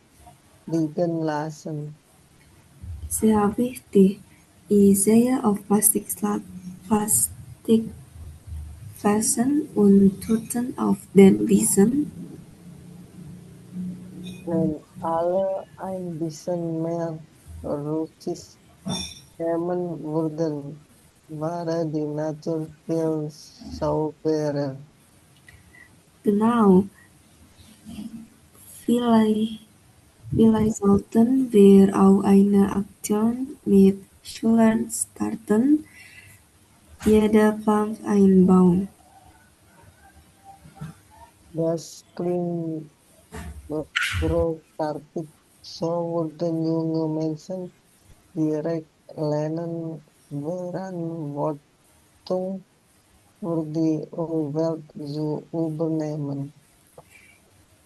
liegen lassen. Sehr wichtig. Ich sehe auf Plastikflaschen und Tüten auf den Wiesen. Wenn alle ein bisschen mehr Rücksicht nehmen würden, wäre die Natur viel sauberer. Genau, vielleicht, vielleicht sollten wir auch eine Aktion mit Schülern starten. Jeder pflanzt einen Baum. Das klingt großartig. So würden junge Menschen direkt lernen, Verantwortung für die Umwelt zu übernehmen.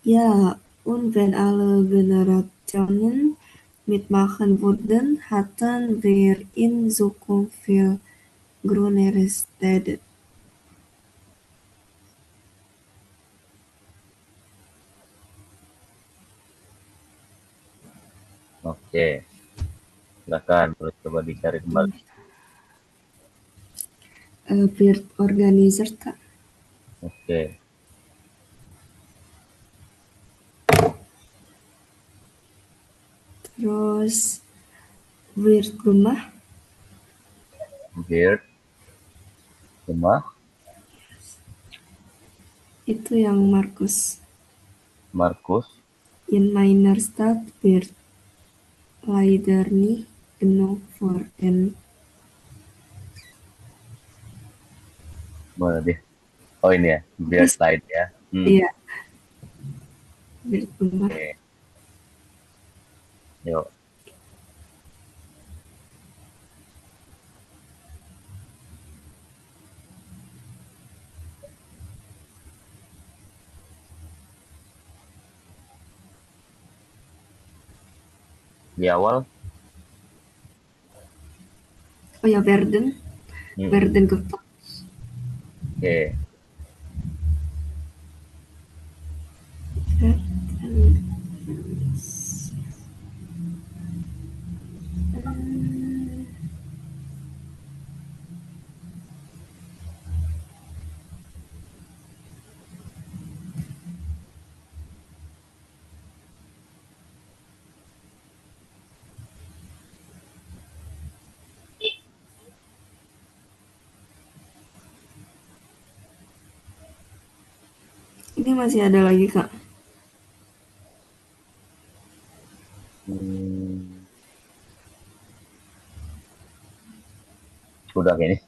Ja, und wenn alle Generationen mitmachen würden, hätten wir in Zukunft viel grünere Städte. Oke, silakan terus coba dicari kembali. Peer organizer tak? Oke, Terus Weird Rumah Beard, rumah, itu yang Markus. Markus, In meiner Stadt wird leider nicht genug für den. mana deh? Oh ini ya, Beard Terus Light ya. iya, Weird Rumah. Oke, yuk. Di awal, Oh ya, Verden. Verden Kota. oke, Ini masih ada lagi, Kak. udah kayaknya.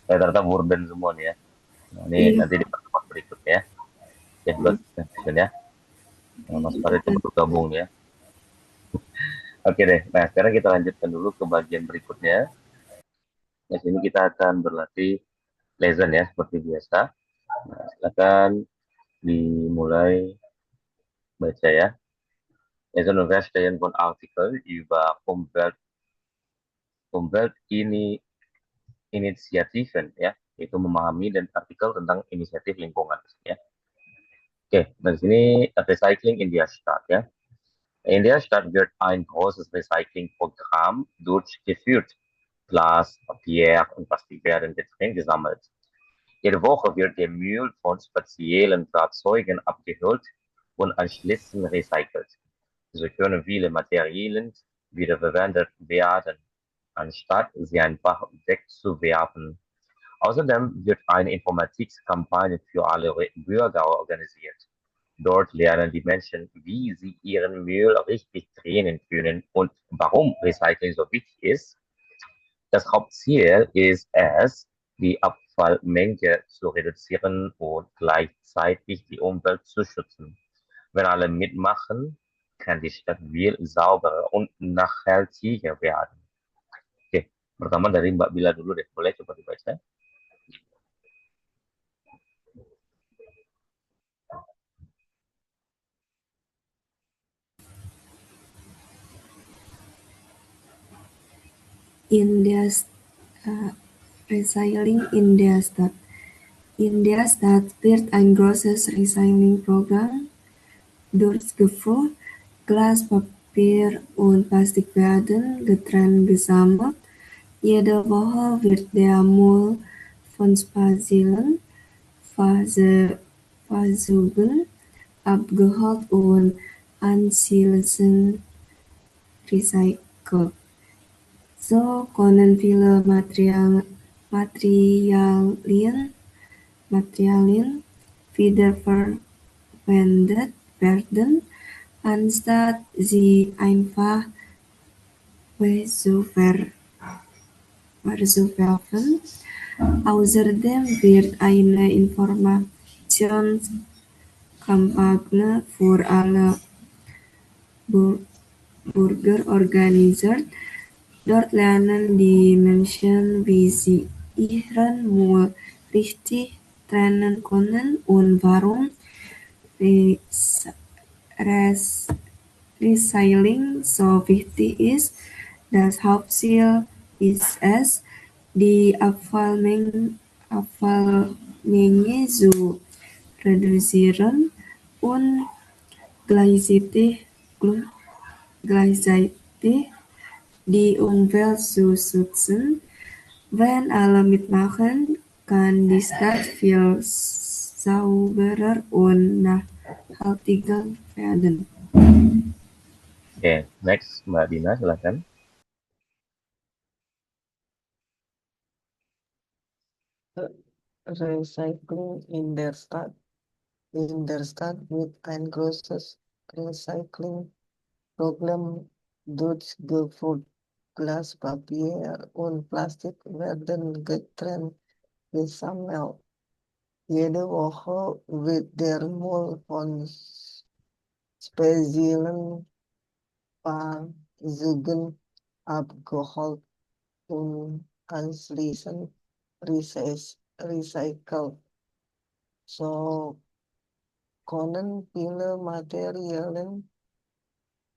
Ternyata Burden semua nih ya. Nah, ini Iya, nanti di pertemuan berikutnya ya. Ya, good session ya. Nah, Mas Farid coba bergabung ya. Oke deh. Nah, sekarang kita lanjutkan dulu ke bagian berikutnya. Di sini kita akan berlatih lesson ya, seperti biasa. Nah, silakan dimulai baca ya. Lesson Verstehen von Artikel über Umwelt ini Initiativen ya, yaitu memahami dan artikel tentang inisiatif lingkungan ya. Oke, nah di sini Recycling in der Stadt ya. In der Stadt wird ein großes Recyclingprogramm durchgeführt. Glas, Papier und Plastik werden getrennt gesammelt. Jede Woche wird der Müll von speziellen Fahrzeugen abgeholt und anschließend recycelt. So können viele Materialien wiederverwendet werden, anstatt sie einfach wegzuwerfen. Außerdem wird eine Informationskampagne für alle Bürger organisiert. Dort lernen die Menschen, wie sie ihren Müll richtig trennen können und warum Recycling so wichtig ist. Das Hauptziel ist es, die Abfallmenge zu reduzieren und gleichzeitig die Umwelt zu schützen. Wenn alle mitmachen, kann die Stadt viel sauberer und nachhaltiger werden. Oke, pertama dari Mbak Bila dulu deh, boleh coba dibaca? in der Recycling in der Stadt. In der Stadt wird ein großes Recyclingprogramm durchgeführt. Glas, Papier und Plastik werden getrennt gesammelt. Jede Woche wird der Müll von Spazierern Versuchen abgeholt und anschließend recycelt. So können viele Materialien wiederverwendet werden, anstatt sie einfach wegzuwerfen. Außerdem wird eine Informationskampagne für alle Bürger organisiert. Dort lernen die Menschen, wie sie ihren Müll richtig trennen können und warum Recycling so wichtig ist. Das Hauptziel ist es, die Abfallmenge zu reduzieren und gleichzeitig die Umwelt zu schützen. Wenn alle mitmachen, kann die Stadt viel sauberer und nachhaltiger werden. Oke, next Mbak Dina silakan. Recycling in der Stadt. In der Stadt wird ein großes Recyclingprogramm durchgeführt. Glas, Papier und Plastik werden getrennt gesammelt. Jede Woche wird der Müll von speziellen Fahrzeugen abgeholt und anschließend recycelt. So können viele Materialien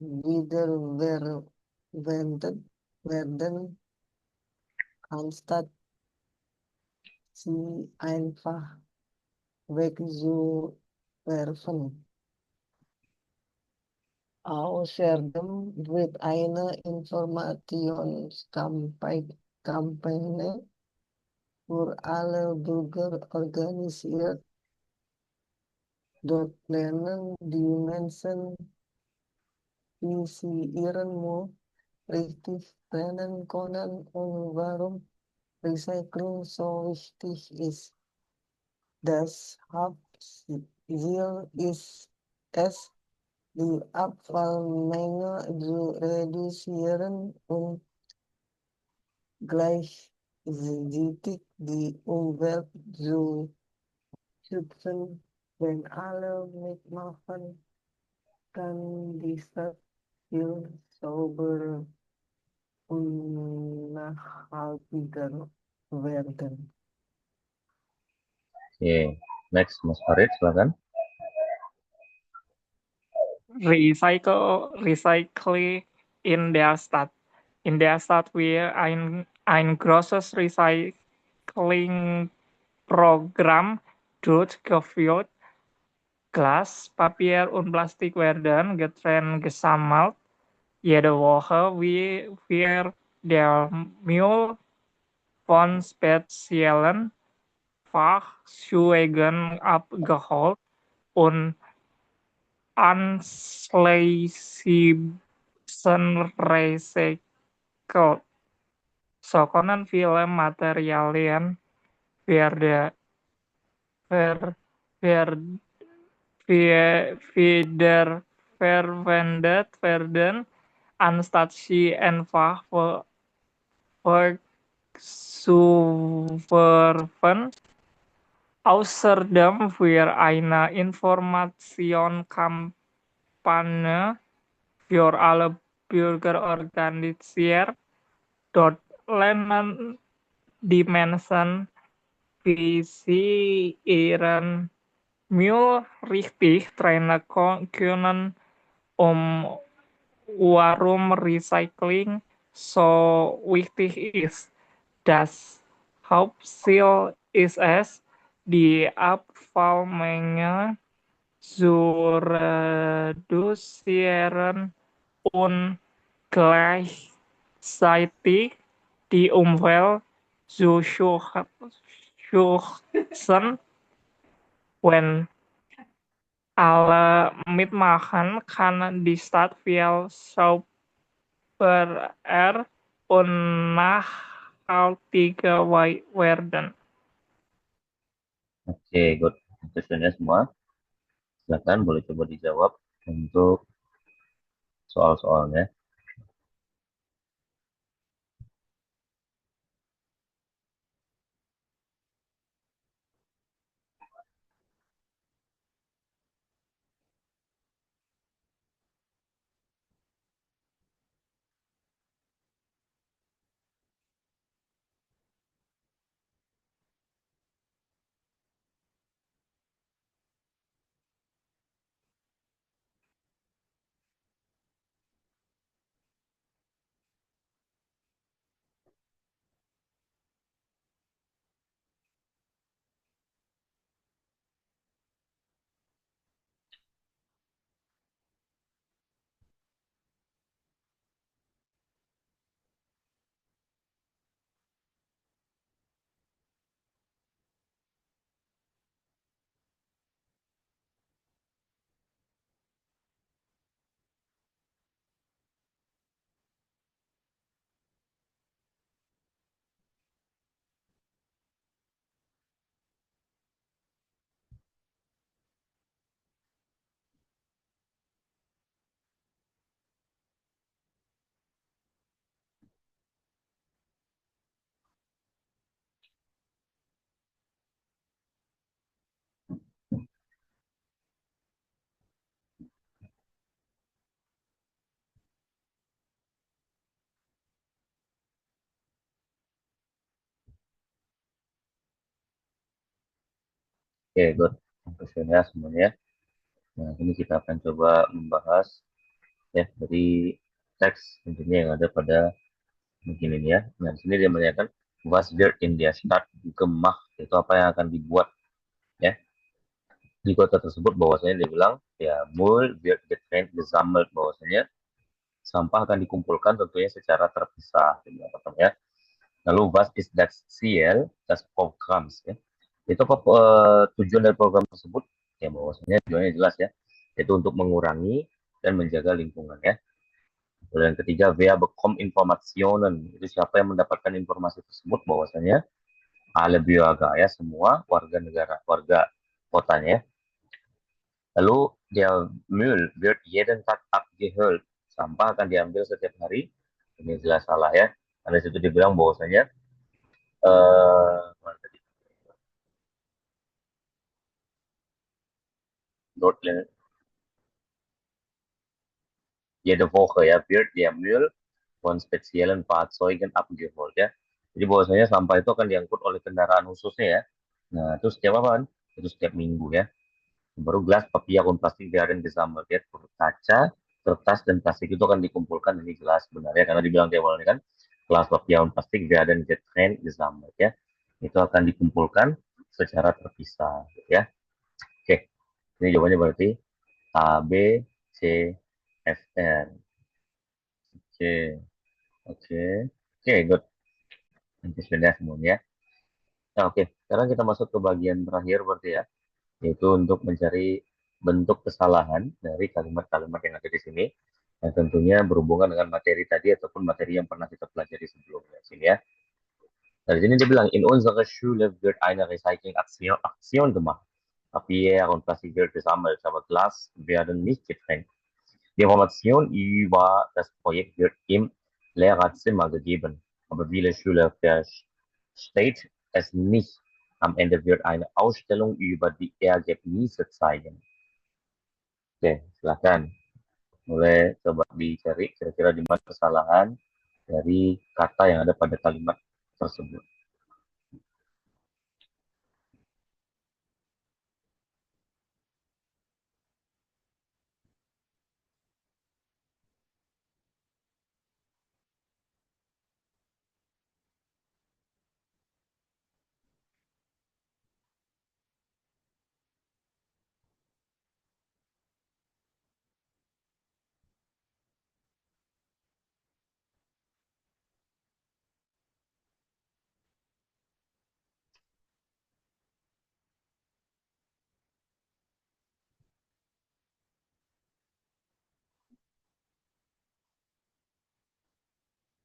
wiederverwendet werden, anstatt sie einfach wegzuwerfen. Außerdem wird eine Informationskampagne für alle Bürger organisiert. Dort lernen die Menschen, wie sie ihren Müll richtig trennen können und warum Recycling so wichtig ist. Das Hauptziel ist es, die Abfallmenge zu reduzieren und gleichzeitig die Umwelt zu schützen. Wenn alle mitmachen, kann die Stadt viel sauberer und nachhaltiger werden. Oke, next Mas Farid silakan. Recycle in der Stadt. In der Stadt wird ein großes Recyclingprogramm durchgeführt. Glas, Papier und Plastik werden getrennt gesammelt. Jede Woche wird der Müll von speziellen Fahrzeugen abgeholt und anschließend recycelt. So können viele Materialien wiederverwendet werden, anstatt sie einfach wegzuwerfen. Außerdem wird eine Informationskampagne für alle Bürger organisiert. Dort lernen die Menschen, wie sie ihren Müll richtig trennen können, warum Recycling so wichtig ist. Das Hauptziel ist es, die Abfallmenge zu reduzieren und gleichzeitig die Umwelt zu schützen. Wenn alle mitmachen, kann die Stadt viel sauberer und nachhaltiger werden. Oke, good. Questionnya semua. Silakan boleh coba dijawab untuk soal-soalnya. Oke, good. Questionnya semuanya. Nah, ini kita akan coba membahas ya dari teks tentunya yang ada pada mungkin ini ya. Nah, di sini dia menanyakan was wird in der Stadt gemacht, itu apa yang akan dibuat ya di kota tersebut. Bahwasanya dia bilang ya Müll wird getrennt gesammelt, bahwasanya sampah akan dikumpulkan tentunya secara terpisah gitu, ya. Lalu was ist das Ziel des Programms ya. Itu apa tujuan dari program tersebut? Ya bahwasanya tujuannya jelas ya, yaitu untuk mengurangi dan menjaga lingkungan ya. Lalu yang ketiga, wer bekommt Informationen, itu siapa yang mendapatkan informasi tersebut, bahwasanya alle Bürger ya, semua warga negara, warga kotanya. Lalu der Müll wird jeden Tag abgeholt, sampah akan diambil setiap hari. Ini jelas salah ya, karena situ dibilang bahwasanya mana tadi? Dort jede Woche ya wird der Müll von speziellen Fahrzeugen abgeholt ya. Jadi bahwasanya sampah itu akan diangkut oleh kendaraan khususnya ya. Nah, itu setiap apa? Itu setiap minggu ya. Baru gelas, papier, und plastik werden gesammelt ya. Kaca, kertas, dan plastik itu akan dikumpulkan. Ini jelas sebenarnya karena dibilang di awalnya kan gelas, papier, und plastik werden getrennt gesammelt ya. Itu akan dikumpulkan secara terpisah ya. Oke, ini jawabannya berarti A, B, C, F, R. Oke, oke, oke, good. Nanti sudah semuanya. Nah, oke, sekarang kita masuk ke bagian terakhir berarti ya, yaitu untuk mencari bentuk kesalahan dari kalimat-kalimat yang ada di sini, yang tentunya berhubungan dengan materi tadi ataupun materi yang pernah kita pelajari sebelumnya. Sini ya. Nah, di sini dia bilang, in unserer Schule wird eine Recycling-Aktion gemacht. Papier und Plastik wird gesammelt, aber Glas werden nicht getrennt. Die Information über das Projekt wird im Lehrerzimmer gegeben, aber viele Schüler versteht es nicht. Am Ende wird eine Ausstellung über die Ergebnisse zeigen. Oke, silakan. Mulai coba dicari kira-kira di mana kesalahan dari kata yang ada pada kalimat tersebut.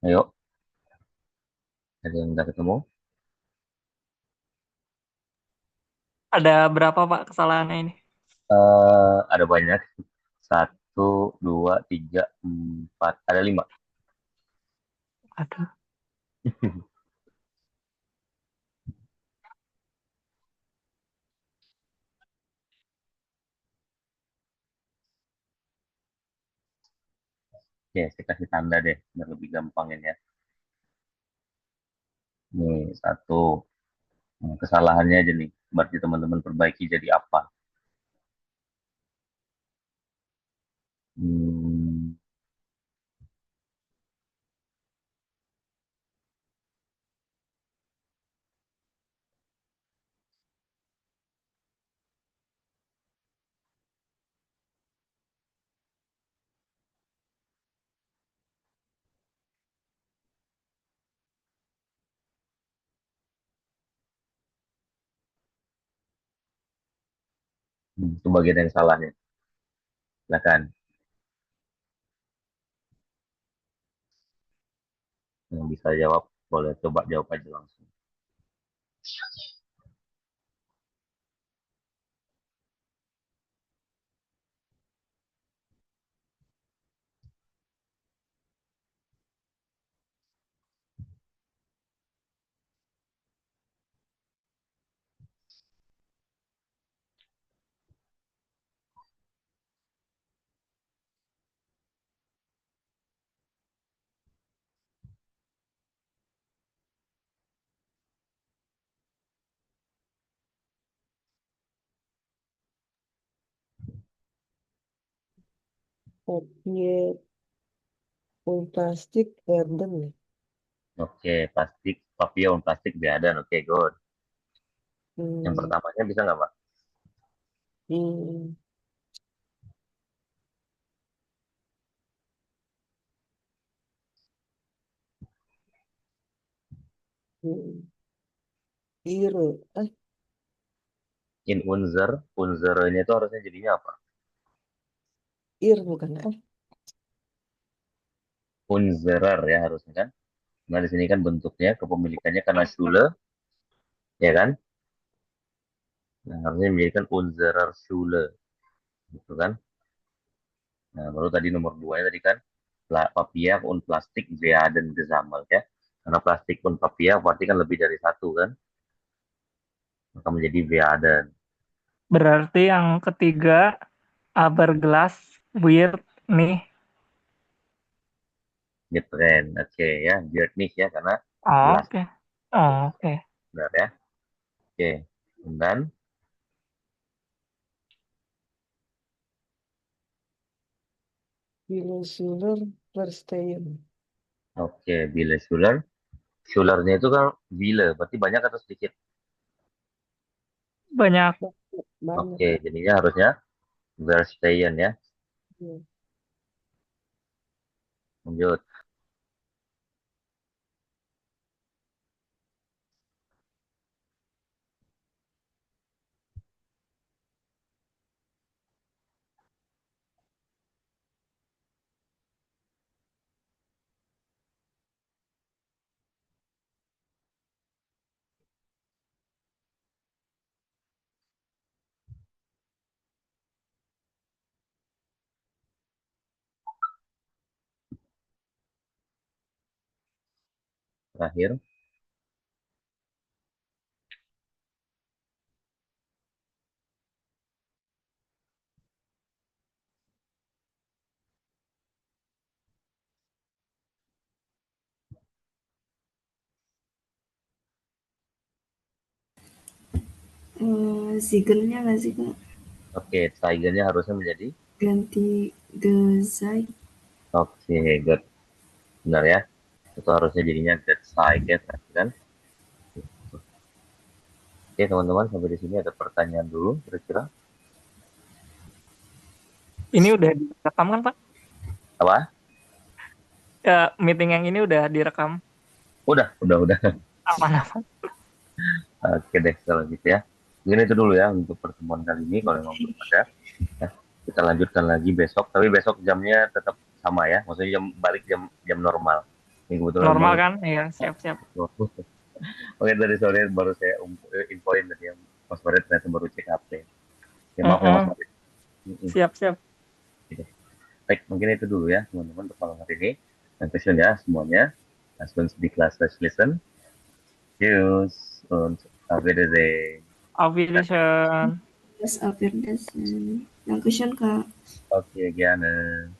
Ayo, ada yang udah ketemu? Ada berapa Pak kesalahannya ini? Ada banyak. Satu, dua, tiga, empat, ada lima. Aduh. Oke, saya kasih tanda deh, biar lebih gampangin ya. Nih, satu. Kesalahannya aja nih. Berarti teman-teman perbaiki jadi apa? Hmm, itu bagian yang salahnya. Silakan. Yang bisa jawab, boleh coba jawab aja langsung. Papier plastik garden ya. Oke, plastik, papillon plastik biadan. Oke, good. Yang Hmm, pertamanya bisa nggak, Pak? hmm, hmm. Ire, In unzer, unzernya itu harusnya jadinya apa? bukan Unzerer ya harusnya kan. Nah, di sini kan bentuknya, kepemilikannya karena Schule, ya kan? Nah, harusnya menjadikan unzerer Schule, gitu kan? Nah, baru tadi nomor dua tadi kan, Papier und Plastik werden gesammelt ya. Karena plastik pun Papier berarti kan lebih dari satu kan, maka menjadi werden. Berarti yang ketiga Aberglass weird nih. Getren, oke ya, Bierknis ya, karena Oh, gelas, oke. Oh, oke. benar ya. Oke, dan Bilosuler Verstehen. oke, Bille Schuler. Schulernya itu kan Bille, berarti banyak atau sedikit? Banyak. Banyak. Oke, jadinya harusnya Verstehen ya. Ya. Lanjut. Terakhir. Zigennya nggak sih Kak? Oke, Zeigernya harusnya menjadi. Ganti Gezai. Oke, good. Benar ya. Itu harusnya jadinya get side ya, tadi kan. Oke, teman-teman, sampai di sini ada pertanyaan dulu, kira-kira. Ini udah direkam kan, Pak? Apa? Meeting yang ini udah direkam. Udah. Aman-aman. Oke deh, kalau gitu ya. Mungkin itu dulu ya untuk pertemuan kali ini, kalau memang belum ada. Ya, kita lanjutkan lagi besok, tapi besok jamnya tetap sama ya, maksudnya balik jam normal. Ini kebetulan Normal banget. kan? Iya, siap-siap. Oke, tadi sore baru saya infoin tadi ya, Mas Farid ternyata baru cek HP. Ya maaf ya Mas Mm-mm. Farid. Mm-mm. Siap-siap. Oke. Baik, mungkin itu dulu ya teman-teman untuk malam hari ini. Danke schön ya semuanya. Lass uns die Class listen. Tschüss und auf Wiedersehen. Auf Wiedersehen. Yes, Dankeschön, Kak. Oke, gerne.